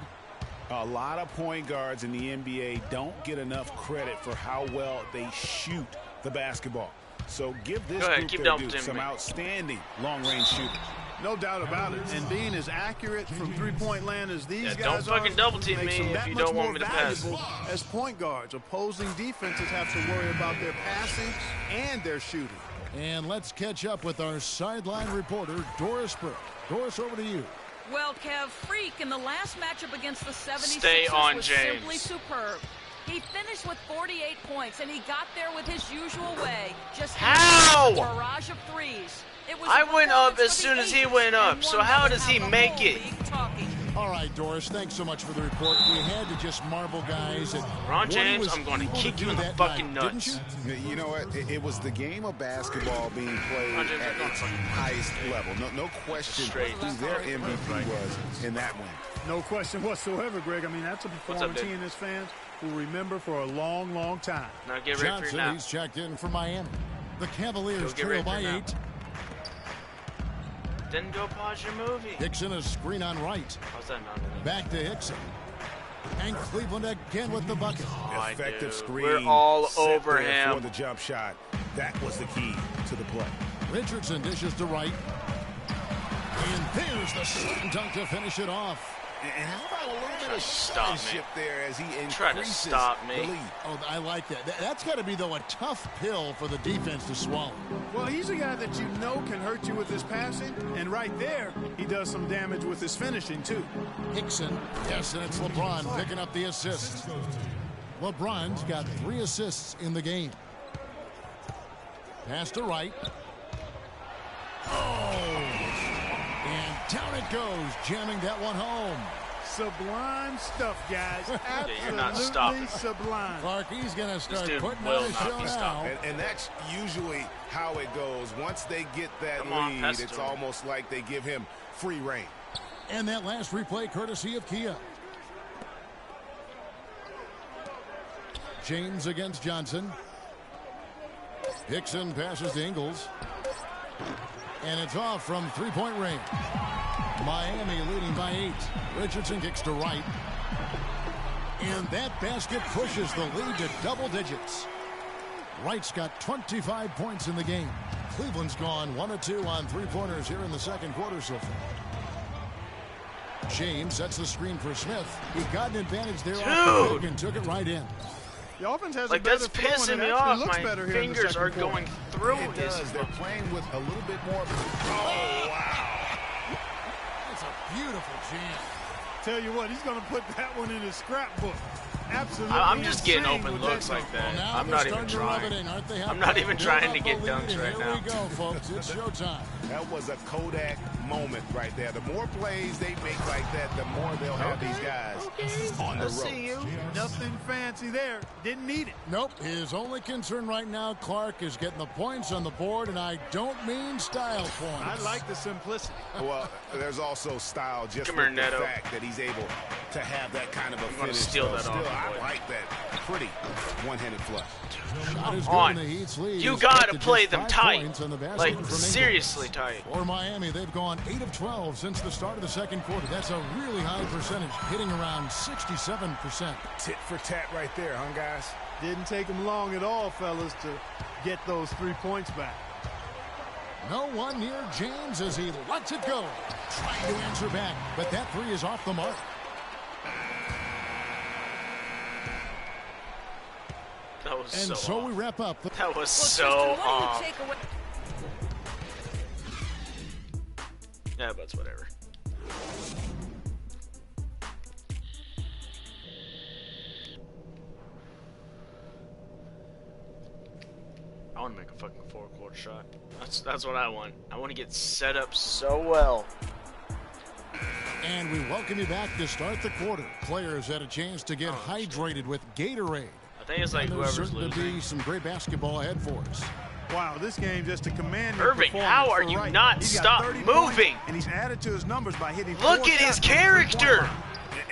G: A lot of point guards in the NBA don't get enough credit for how well they shoot the basketball. So give this
A: Go ahead,
G: group
A: keep
G: their
A: double
G: due.
A: teaming
G: Some
A: me.
G: outstanding long-range shooters.
H: No doubt about it. And being as accurate from three-point land as these
A: Yeah, don't
H: guys
A: fucking
H: are,
A: double team
H: makes
A: me
H: them
A: if
H: that
A: you
H: much
A: don't want
H: more
A: me to pass.
H: valuable as point guards. Opposing defenses have to worry about their passing and their shooting.
F: And let's catch up with our sideline reporter, Doris Burke. Doris, over to you.
I: Well, Kev, Freak in the last matchup against the 76ers
A: Stay on
I: was
A: James.
I: simply superb. He finished with 48 points, and he got there with his usual way. Just
A: How?
I: a barrage of threes. It was
A: I
I: a
A: went up
I: performance
A: as
I: for
A: soon
I: the
A: as he
I: ages,
A: went up,
I: and
A: so
I: one
A: how
I: that
A: does
I: will
A: he
I: have the
A: make
I: whole
A: it?
I: league talking.
F: All right, Doris, thanks so much for the report. We had to just marble guys. At
A: Ron
F: what he
A: James,
F: was
A: I'm going to
F: able
A: kick
F: do
A: you in the
F: that
A: fucking
F: night,
A: nuts.
F: didn't you?
G: You know what? It was the game of basketball being played
A: Ron James, I'm
G: at
A: going
G: its
A: fucking
G: highest level. No question
A: Straight.
G: who their MVP was in that win.
H: No question whatsoever, Greg. I mean, that's a performance he and his fans will remember for a long, long time.
A: Now get ready for
F: Johnson,
A: it now.
F: he's checked in for Miami. The Cavaliers
A: Go get
F: trail
A: ready
F: by
A: for it now.
F: 8.
A: Then go pause your movie.
F: Hickson a screen on right.
A: How's that not?
F: Back to Hickson. And Cleveland again with the bucket.
A: Oh,
G: Effective
A: dude.
G: screen.
A: We're all
G: set
A: over
G: there for
A: him.
G: the jump shot. That was the key to the play.
F: Richardson dishes to right. And there's the slam dunk to finish it off.
G: And how about a little bit of
A: stop me.
G: showmanship there as he
A: Try to
G: increases
A: stop me.
G: the lead?
F: Oh, I like that. That's got to be, though, a tough pill for the defense to swallow.
H: Well, he's a guy that you know can hurt you with his passing, and right there, he does some damage with his finishing, too.
F: Hickson, yes, and it's LeBron picking up the assist. LeBron's got 3 assists in the game. Pass to right. Oh! And down it goes, jamming that one home.
H: Sublime stuff, guys.
A: you're not
H: Absolutely
A: stopping.
H: sublime.
F: Clark, he's going to start
A: dude
F: putting
A: will
F: on a
A: not
F: show
A: be
F: now.
A: stopped.
G: And that's usually how it goes. Once they get that
A: Come on,
G: lead,
A: pass it
G: it's
A: to him.
G: almost like they give him free reign.
F: And that last replay courtesy of Kia. James against Johnson. Hickson passes to Ingles. And it's off from three-point range. Miami leading by 8. Richardson kicks to Wright. And that basket pushes the lead to double digits. Wright's got 25 points in the game. Cleveland's gone 1 of 2 on three-pointers here in the second quarter so far. James sets the screen for Smith. He got an advantage there off the pick and took it right in.
H: The offense has
A: like,
H: a better
A: that's
H: flow,
A: pissing
H: and
A: me
H: it
A: off.
H: looks
A: My
H: better here in the
A: fingers are
H: second quarter.
A: going through
G: It
A: his.
G: does. They're playing with a little bit more. Oh, wow.
F: That's a beautiful jam.
H: Tell you what, he's going to put that one in his scrapbook. Absolutely.
A: I'm just getting
H: insane
A: open
H: with
A: looks
H: that
A: like
H: dunk.
A: that.
F: Well,
A: I'm not even trying. I'm not even trying to get dunks right now.
F: Here we go, folks. It's showtime.
G: That was a Kodak moment right there. The more plays they make like that, the more they'll have these guys on the
A: I
G: road.
A: see you.
H: Nothing fancy there. Didn't need it.
F: Nope. His only concern right now, Clark, is getting the points on the board, and I don't mean style points.
H: I like the simplicity.
G: Well, there's also style just
A: Come
G: with
A: here,
G: the
A: Neto.
G: fact that he's able to have that kind of a
A: wanna
G: finish.
A: steal
G: So
A: that
G: still,
A: off,
G: I
A: boy.
G: like that pretty one-handed flush.
F: Shot is
A: Come
F: good,
A: on.
F: and the Heat's lead
A: You
F: is
A: gotta
F: up to
A: play
F: just
A: them
F: 5
A: tight.
F: points on the basket
A: Like,
F: from England.
A: seriously tight.
F: For Miami, they've gone 8 of 12 since the start of the second quarter. That's a really high percentage, hitting around 67%.
G: Tit for tat right there, huh, guys?
H: Didn't take him long at all, fellas, to get those 3 points back.
F: No one near James as he lets it go. Trying to answer back, but that 3 is off the mark.
A: That was
F: And
A: so
F: so we wrap up.
A: That was
I: Well,
A: so
I: Tristan, what
A: off.
I: do you take away?
A: Yeah, but it's whatever. I want to make a fucking 4-quarter shot. That's what I want. I want to get set up so well.
F: And we welcome you back to start the quarter. Players had a chance to get hydrated with Gatorade.
A: I think it's like
F: And there's
A: whoever's
F: certain to
A: losing.
F: be some great basketball ahead for us.
H: Wow, this game just a commanding
A: Irving,
H: performance
A: how are
H: for
A: you
H: Wright.
A: not
H: He's got
A: stop
H: 30
A: moving?
H: points, and he's added to his numbers by hitting
A: Look
H: 4
A: at his
H: shots from the three-point
A: character.
H: line.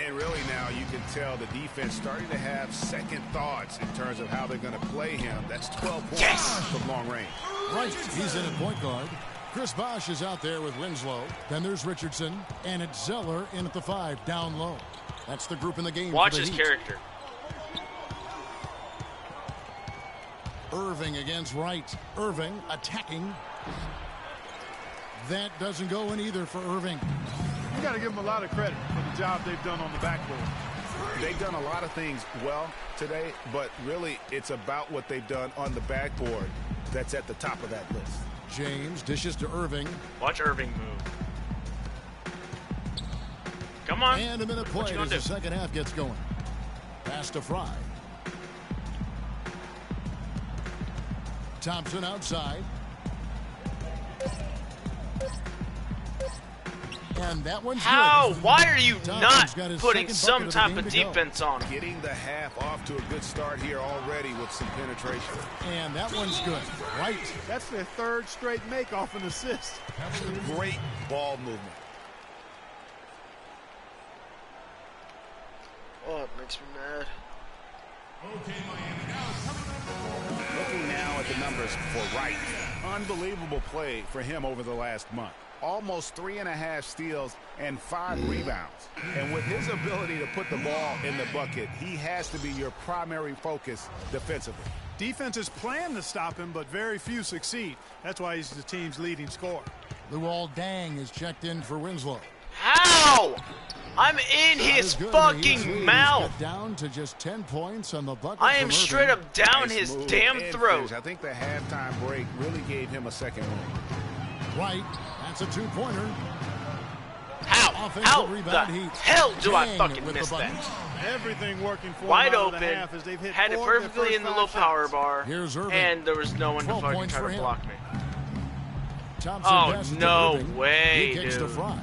G: And really now you can tell the defense starting to have second thoughts in terms of how they're going to play him. That's 12 points from long range.
F: Right, he's in at point guard. Chris Bosh is out there with Winslow. Then there's Richardson, and it's Zeller in at the 5, down low. That's the group in the game.
A: Watch
F: for the
A: his
F: Heat.
A: character.
F: Irving against Wright. Irving attacking. That doesn't go in either for Irving.
H: You got to give them a lot of credit for the job they've done on the backboard.
G: They've done a lot of things well today, but really it's about what they've done on the backboard that's at the top of that list.
F: James dishes to Irving.
A: Watch Irving move. Come on.
F: And a minute
A: What
F: played
A: you
F: as
A: gonna
F: the
A: do?
F: second half gets going. Pass to Fry. Thompson outside. And that one's
A: How?
F: good.
A: Why are you
F: Thompson's
A: not
F: got his
A: putting
F: second
A: some
F: bucket
A: type
F: the
A: of
F: game to go.
A: defense on him?
G: Getting the half off to a good start here already with some penetration.
F: And that one's good. Right.
H: That's their 3rd straight make off an assist.
G: Great ball movement.
A: Oh, it makes me mad.
G: Looking now at the numbers for Wright. Unbelievable play for him over the last month. Almost 3.5 steals and 5 rebounds. And with his ability to put the ball in the bucket, he has to be your primary focus defensively.
H: Defenses plan to stop him, but very few succeed. That's why he's the team's leading scorer.
F: Luol Deng is checked in for Winslow.
A: How? I'm in
F: Not
A: his
F: as good, and the Heat's
A: fucking
F: lead is
A: mouth.
F: cut down to just 10 points on the bucket.
A: I am
F: from
A: straight
F: Irving.
A: up down
G: Nice
A: his
G: move
A: damn
G: and
A: throat.
G: finish. I think the halftime break really gave him a second win.
F: Right. That's a 2-pointer.
A: How?
F: Offensive
A: How the
F: rebound Heat.
A: hell do I
F: Deng
A: fucking
F: with
A: miss
F: the
A: that?
F: bucket.
H: Everything working for
A: Wide
H: him out of the
A: open,
H: half as they've hit
A: had it
H: 4 of their
A: perfectly
H: first
A: in the
H: 5
A: low power
H: shots.
A: bar,
F: Here's Irving.
A: and there was no one to
F: 12
A: fucking
F: points
A: try
F: for
A: to
F: him.
A: block me.
F: Thompson
A: Oh,
F: passes to
A: no
F: Irving.
A: way,
F: He kicks to
A: dude.
F: Fry.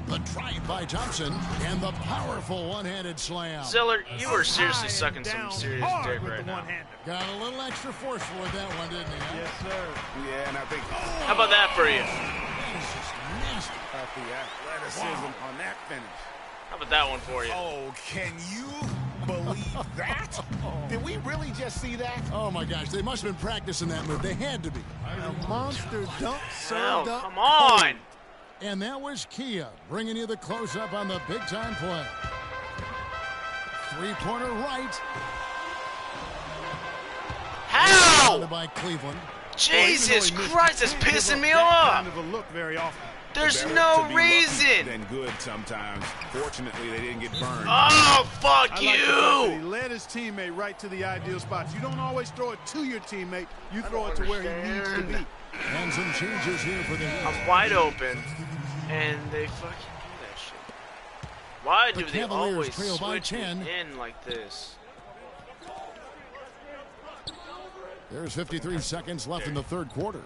F: The drive by Thompson and the powerful one-handed slam.
A: Zeller, you were seriously
H: High
A: sucking
H: and
A: some
H: down
A: serious
H: hard
A: dick
H: with
A: right
H: the
A: now.
H: one-hander.
F: Got a little extra forceful with that one, didn't he? huh?
H: Yes, sir.
G: Yeah, and I think
A: How about that for you?
F: That is just nasty.
G: the athleticism on that finish.
A: How about that one for you?
G: Oh, can you believe that? Did we really just see that?
F: Oh, my gosh. They must have been practicing that move. They had to be.
H: A monster dunk
A: Hell,
H: served up.
A: come on.
F: And that was Kia bringing you the close-up on the big-time play. Three-pointer right.
A: How?
F: Founded by Cleveland.
A: Jesus Christ, that's pissing me
H: That
A: off.
H: kind of a look very often.
A: There's
G: Better
A: no
G: to be
A: reason.
G: lucky than good sometimes. Fortunately, they didn't get burned.
A: Oh, fuck
H: I like the fact that he
A: you.
H: led his teammate right to the ideal spots. You don't always throw it to your teammate. You throw it to where he needs to be.
F: And some changes here for the Heat.
A: I'm wide open, and they fucking do that shit. Why do
F: The
A: they
F: Cavaliers
A: always
F: trail by
A: switch me
F: 10.
A: in like this?
F: There's 53 seconds left in the third quarter.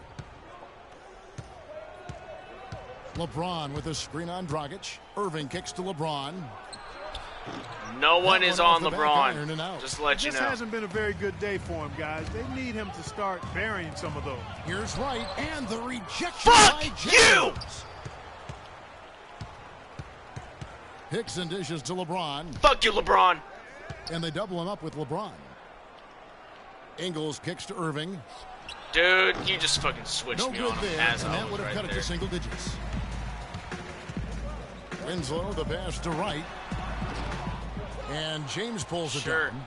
F: LeBron with a screen on Dragic. Irving kicks to LeBron.
A: No one is
F: off
A: on
F: the back iron and
A: LeBron.
F: out.
A: Just to let you
H: This
A: know.
H: hasn't been a very good day for him, guys. They need him to start burying some of those.
F: Here's Wright, and the rejection
A: Fuck
F: by
A: you!
F: James. Hickson dishes to LeBron,
A: Fuck you, LeBron.
F: and they double him up with LeBron. Ingles kicks to Irving.
A: Dude, you just fucking switched
F: No
A: me
F: good
A: on him
F: there,
A: as
F: and
A: I
F: that
A: was
F: would have
A: right
F: cut it
A: there.
F: to single digits. Winslow, the pass to Wright. And James pulls it
A: Sure.
F: down.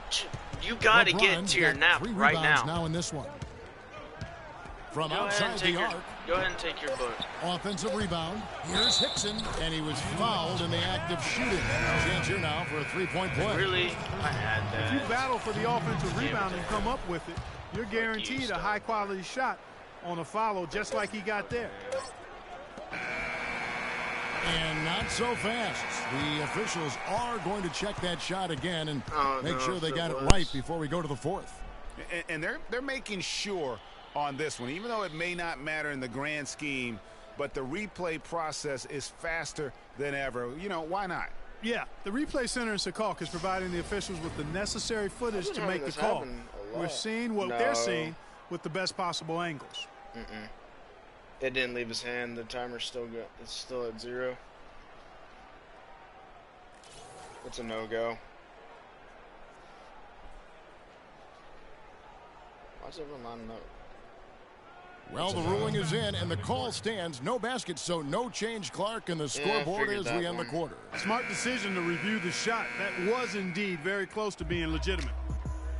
A: You gotta get
F: LeBron's
A: to your
F: got
A: nap
F: 3
A: right
F: rebounds
A: now.
F: in this one. From
A: Go ahead,
F: outside
A: and
F: the
A: take your,
F: arc,
A: go ahead and take your book.
F: offensive rebound. Here's Hickson, and he was fouled in the act of shooting. Chance here now for a three-point play.
A: Really? I had
H: If you
A: that.
H: battle for the offensive rebound and come up with it, you're guaranteed a
A: stop.
H: high-quality shot on a follow, just like he got there.
F: And not so fast. The officials are going to check that shot again and
A: Oh,
F: make
A: no,
F: sure they
A: if
F: got
A: it
F: it
A: was.
F: right before we go to the fourth.
G: And they're making sure on this one, even though it may not matter in the grand scheme, but the replay process is faster than ever. You know, why not?
H: Yeah, the replay center in Secaucus is providing the officials with the necessary footage to make the call. We're seeing what they're seeing with the best possible angles.
A: It didn't leave his hand. The timer's still good. It's still at 0. It's a no-go. Why is everyone lining up?
F: Well, the ruling is in, and the call stands. No basket, so no change, Clark, and the
A: Yeah, I
F: scoreboard
A: figured
F: as we
A: that
F: end
A: one.
F: the quarter.
H: Smart decision to review the shot. That was indeed very close to being legitimate.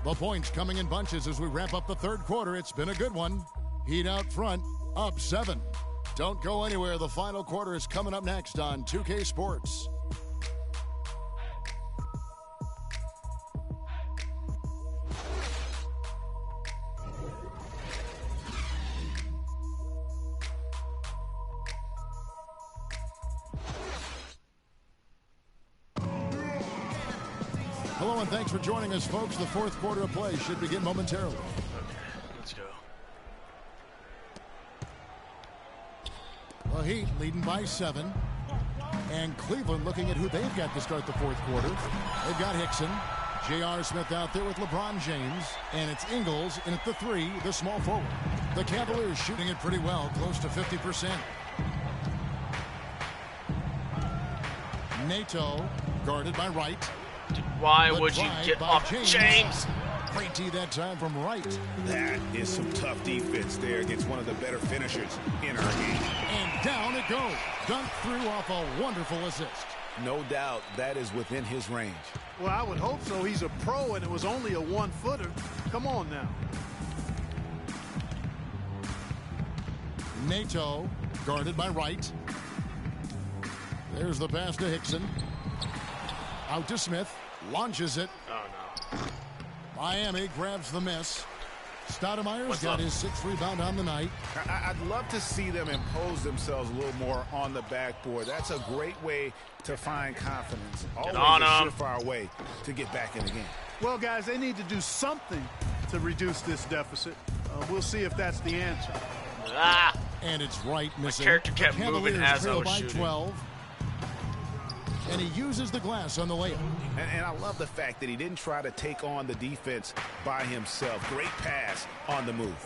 F: The points coming in bunches as we wrap up the third quarter. It's been a good one. Heat out front, up 7. Don't go anywhere. The final quarter is coming up next on 2K Sports. Hello and thanks for joining us, folks. The fourth quarter of play should begin momentarily.
A: Let's go.
F: The Heat leading by 7. And Cleveland looking at who they've got to start the fourth quarter. They've got Hickson. J.R. Smith out there with LeBron James. And it's Ingles in at the 3, the small forward. The Cavaliers shooting it pretty well, close to 50%. Nato guarded by Wright.
A: Why
F: The
A: would you
F: drive
A: get
F: by
A: off James?
F: Great tee that time from Wright.
G: That is some tough defense there against one of the better finishers in our game.
F: And down it goes. Dunked through off a wonderful assist.
G: No doubt that is within his range.
H: Well, I would hope so. He's a pro, and it was only a 1-footer. Come on now.
F: Nato guarded by Wright. There's the pass to Hickson. Out to Smith. Launches it.
A: Oh, no.
F: Miami grabs the miss. Stoudemire's
A: What's
F: got
A: up?
F: his 6th rebound on the night.
G: I'd love to see them impose themselves a little more on the backboard. That's a great way to find confidence. Always
A: on
G: a
A: 'em.
G: surefire way to get back in the game.
H: Well, guys, they need to do something to reduce this deficit. We'll see if that's the answer.
A: Ah!
F: And it's Wright missing.
A: character
F: The
A: kept moving
F: Cavaliers
A: as I
F: trail
A: was
F: by
A: shooting.
F: 12. And he uses the glass on the layup.
G: And I love the fact that he didn't try to take on the defense by himself. Great pass on the move.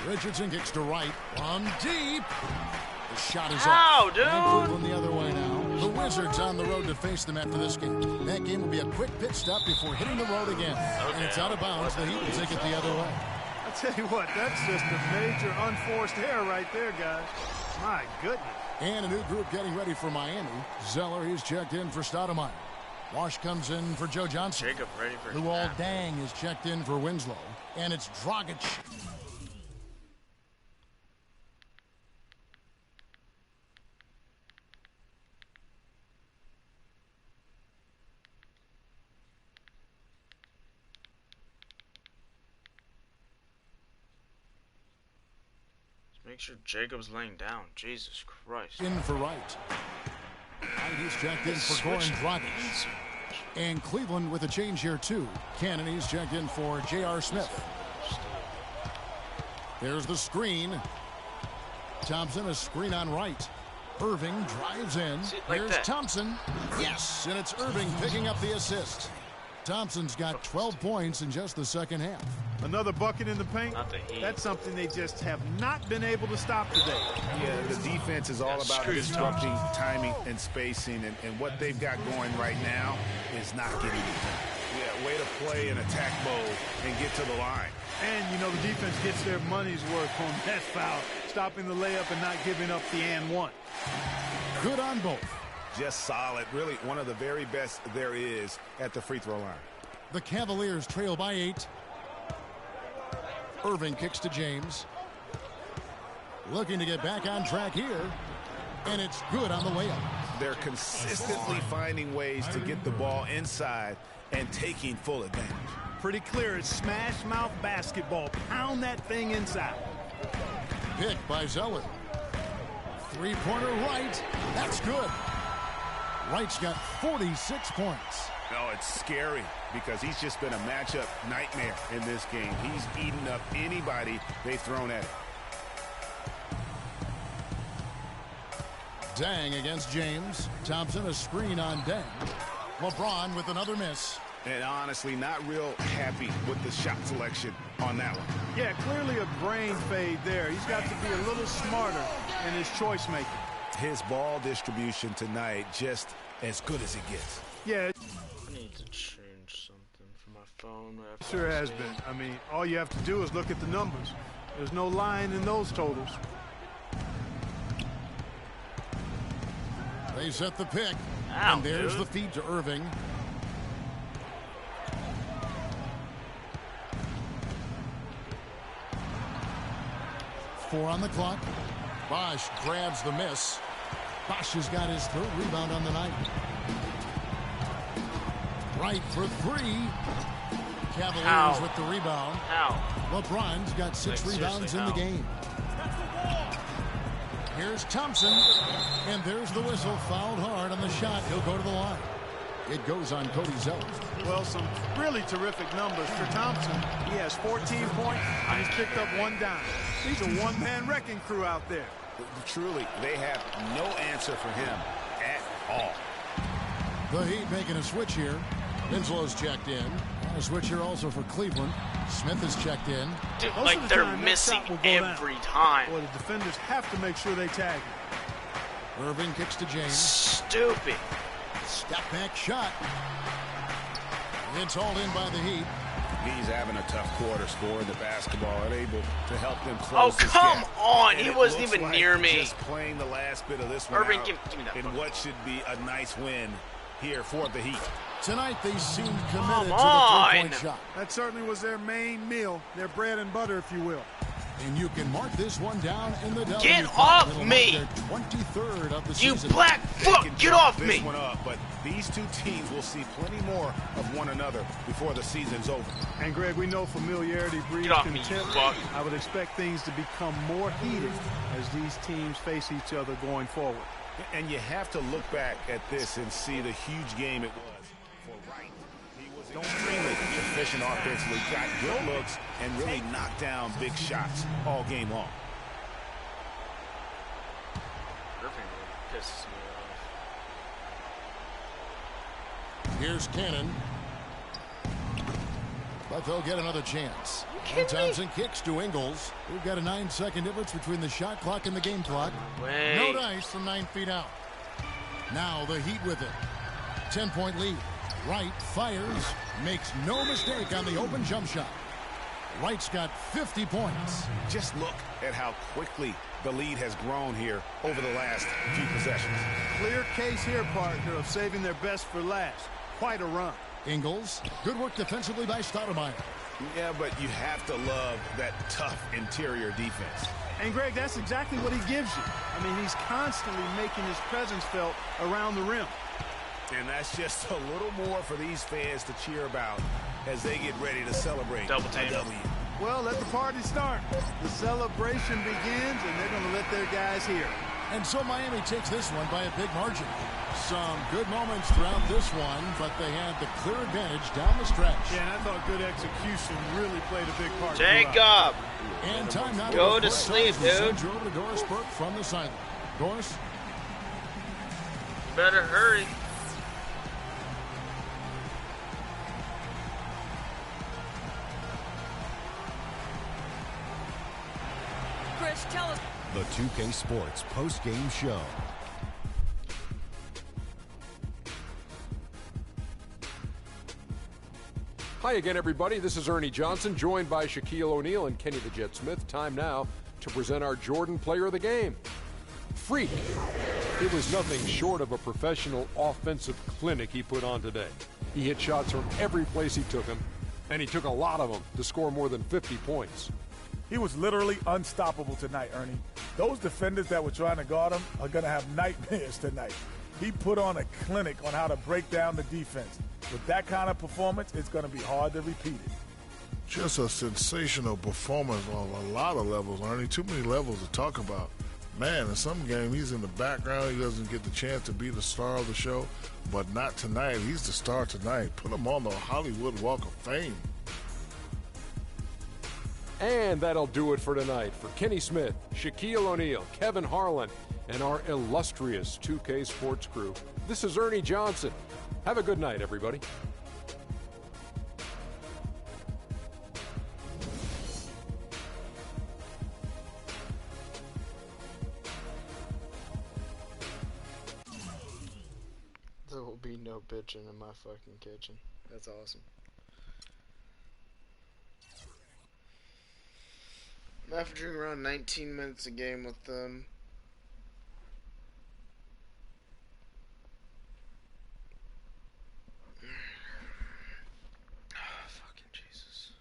F: Richardson kicks to Wright. From deep. The shot is
A: Ow,
F: up.
A: dude.
F: And Cleveland the other way now. The Wizards Wizards on the road to face them after this game. That game will be a quick pit stop before hitting the road again.
A: Okay.
F: And it's out of bounds. The Heat will take it the other way.
H: I tell you what, that's just a major unforced error right there, guys. My goodness.
F: And a new group getting ready for Miami. Zeller, he's checked in for Stoudemire. Wash comes in for Joe Johnson.
A: Jacob ready for
F: Luol Deng is checked in for Winslow. And it's Dragic.
A: Make sure Jacob's laying down. Jesus Christ.
F: In for Wright. And he's checked in for Goran Dragic. And Cleveland with a change here, too. Cannon, he's checked in for J.R. Smith. There's the screen. Thompson, a screen on Wright. Irving drives in. There's Thompson. Yes, and it's Irving picking up the assist. Thompson's got 12 points in just the second half.
H: Another bucket in the paint. That's something they just have not been able to stop today.
G: Yeah, the defense is all about disrupting timing and spacing, and what they've got going right now is not getting it done. Yeah, way to play in attack mode and get to the line.
H: And, you know, the defense gets their money's worth on that foul, stopping the layup and not giving up the and one.
F: Good on both.
G: Just solid. Really one of the very best there is at the free throw line.
F: The Cavaliers trail by 8. Irving kicks to James. Looking to get back on track here. And it's good on the layup.
G: They're consistently finding ways to get the ball inside and taking full advantage.
H: Pretty clear. It's smash mouth basketball. Pound that thing inside.
F: Pick by Zeller. Three-pointer right. That's good. Wright's got 46 points.
G: No, it's scary because he's just been a matchup nightmare in this game. He's eaten up anybody they've thrown at him.
F: Deng against James. Thompson, a screen on Deng. LeBron with another miss.
G: And honestly, not real happy with the shot selection on that one.
H: Yeah, clearly a brain fade there. He's got to be a little smarter in his choice making.
G: His ball distribution tonight just as good as it gets.
H: Yeah.
A: I need to change something for my phone.
H: Sure has been. I mean, all you have to do is look at the numbers. There's no line in those totals.
F: They set the pick.
A: Ow,
F: and there's
A: dude.
F: the feed to Irving. Four on the clock. Bosch grabs the miss. Bosch has got his third rebound on the night. Right for three. Cavaliers with the rebound. LeBron's got 6 rebounds in the game. Here's Thompson. And there's the whistle. Fouled hard on the shot. He'll go to the line. It goes on Cody Zeller.
H: Well, some really terrific numbers for Thompson. He has 14 points, and he's picked up 1 dime. He's a one-man wrecking crew out there.
G: Truly, they have no answer for him at all.
F: The Heat making a switch here. Winslow's checked in. And a switch here also for Cleveland. Smith is checked in.
A: Dude, like they're missing every time.
H: Well, the defenders have to make sure they tag him.
F: Irving kicks to James.
A: Stupid.
F: Step back shot. It's all in by the Heat.
G: He's having a tough quarter scoring the basketball and able to help them close.
A: Oh, come on. He wasn't even near me.
G: Just playing the last bit of this one
A: Irving,
G: out
A: give me that
G: in
A: phone.
G: what should be a nice win here for the Heat.
F: Tonight they seem committed to the three-point shot.
H: That certainly was their main meal, their bread and butter, if you will.
F: And you can mark this one down in the W.
A: Get off
F: It'll
A: me!
F: mark their 23rd of the
A: You
F: season.
A: black foot! Get off
G: this
A: me!
G: One up, but these two teams will see plenty more of one another before the season's over.
H: And Greg, we know familiarity breeds
A: Get off me,
H: contempt.
A: you fuck.
H: I would expect things to become more heated as these teams face each other going forward.
G: And you have to look back at this and see the huge game it was for Wright. He was extremely efficient offensively, got good looks, and really knocked down big shots all game long.
A: Irving really pisses me off.
F: Here's Cannon. But they'll get another chance.
A: kidding
F: And Thompson kicks to Ingles. We've got a 9-second difference between the shot clock and the game clock.
A: Wait.
F: No dice from 9 feet out. Now the Heat with it. 10-point lead. Wright fires, makes no mistake on the open jump shot. Wright's got 50 points.
G: Just look at how quickly the lead has grown here over the last few possessions.
H: Clear case here, partner, of saving their best for last. Quite a run.
F: Ingles, good work defensively by Stoudemire.
G: Yeah, but you have to love that tough interior defense.
H: And, Greg, that's exactly what he gives you. I mean, he's constantly making his presence felt around the rim.
G: And that's just a little more for these fans to cheer about as they get ready to celebrate
A: Double
G: a
A: team.
G: W.
H: Well, let the party start. The celebration begins, and they're going to let their guys hear.
F: And so Miami takes this one by a big margin. Some good moments throughout this one, but they had the clear advantage down the stretch.
H: Yeah, and I thought good execution really played a big part.
A: Jacob!
F: And time now
A: Go to
F: report
A: sleep,
F: times. We
A: dude.
F: send you over to Doris Burke from the sideline. Doris?
A: Better hurry.
I: Chris, tell us.
B: The 2K Sports post-game show.
C: Hi again, everybody. This is Ernie Johnson, joined by Shaquille O'Neal and Kenny the Jet Smith. Time now to present our Jordan Player of the Game. Freak. It was nothing short of a professional offensive clinic he put on today. He hit shots from every place he took them, and he took a lot of them to score more than 50 points.
D: He was literally unstoppable tonight, Ernie. Those defenders that were trying to guard him are going to have nightmares tonight. He put on a clinic on how to break down the defense. With that kind of performance, it's going to be hard to repeat it.
E: Just a sensational performance on a lot of levels, Ernie. Too many levels to talk about. Man, in some game, he's in the background. He doesn't get the chance to be the star of the show. But not tonight. He's the star tonight. Put him on the Hollywood Walk of Fame.
C: And that'll do it for tonight. For Kenny Smith, Shaquille O'Neal, Kevin Harlan, and our illustrious 2K Sports crew, this is Ernie Johnson. Have a good night, everybody.
A: There will be no bitching in my fucking kitchen. That's awesome. I'm averaging around 19 minutes a game with them. Fucking Jesus.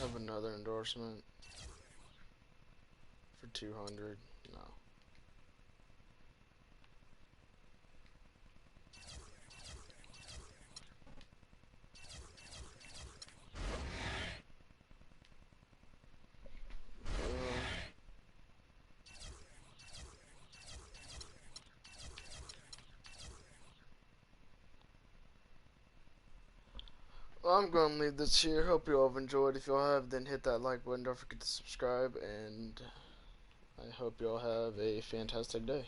A: Have another endorsement for 200. No. Well, I'm going to leave this here. Hope you all have enjoyed. If you all have, then hit that like button. Don't forget to subscribe. And I hope you all have a fantastic day.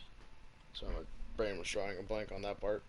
A: So my brain was drawing a blank on that part.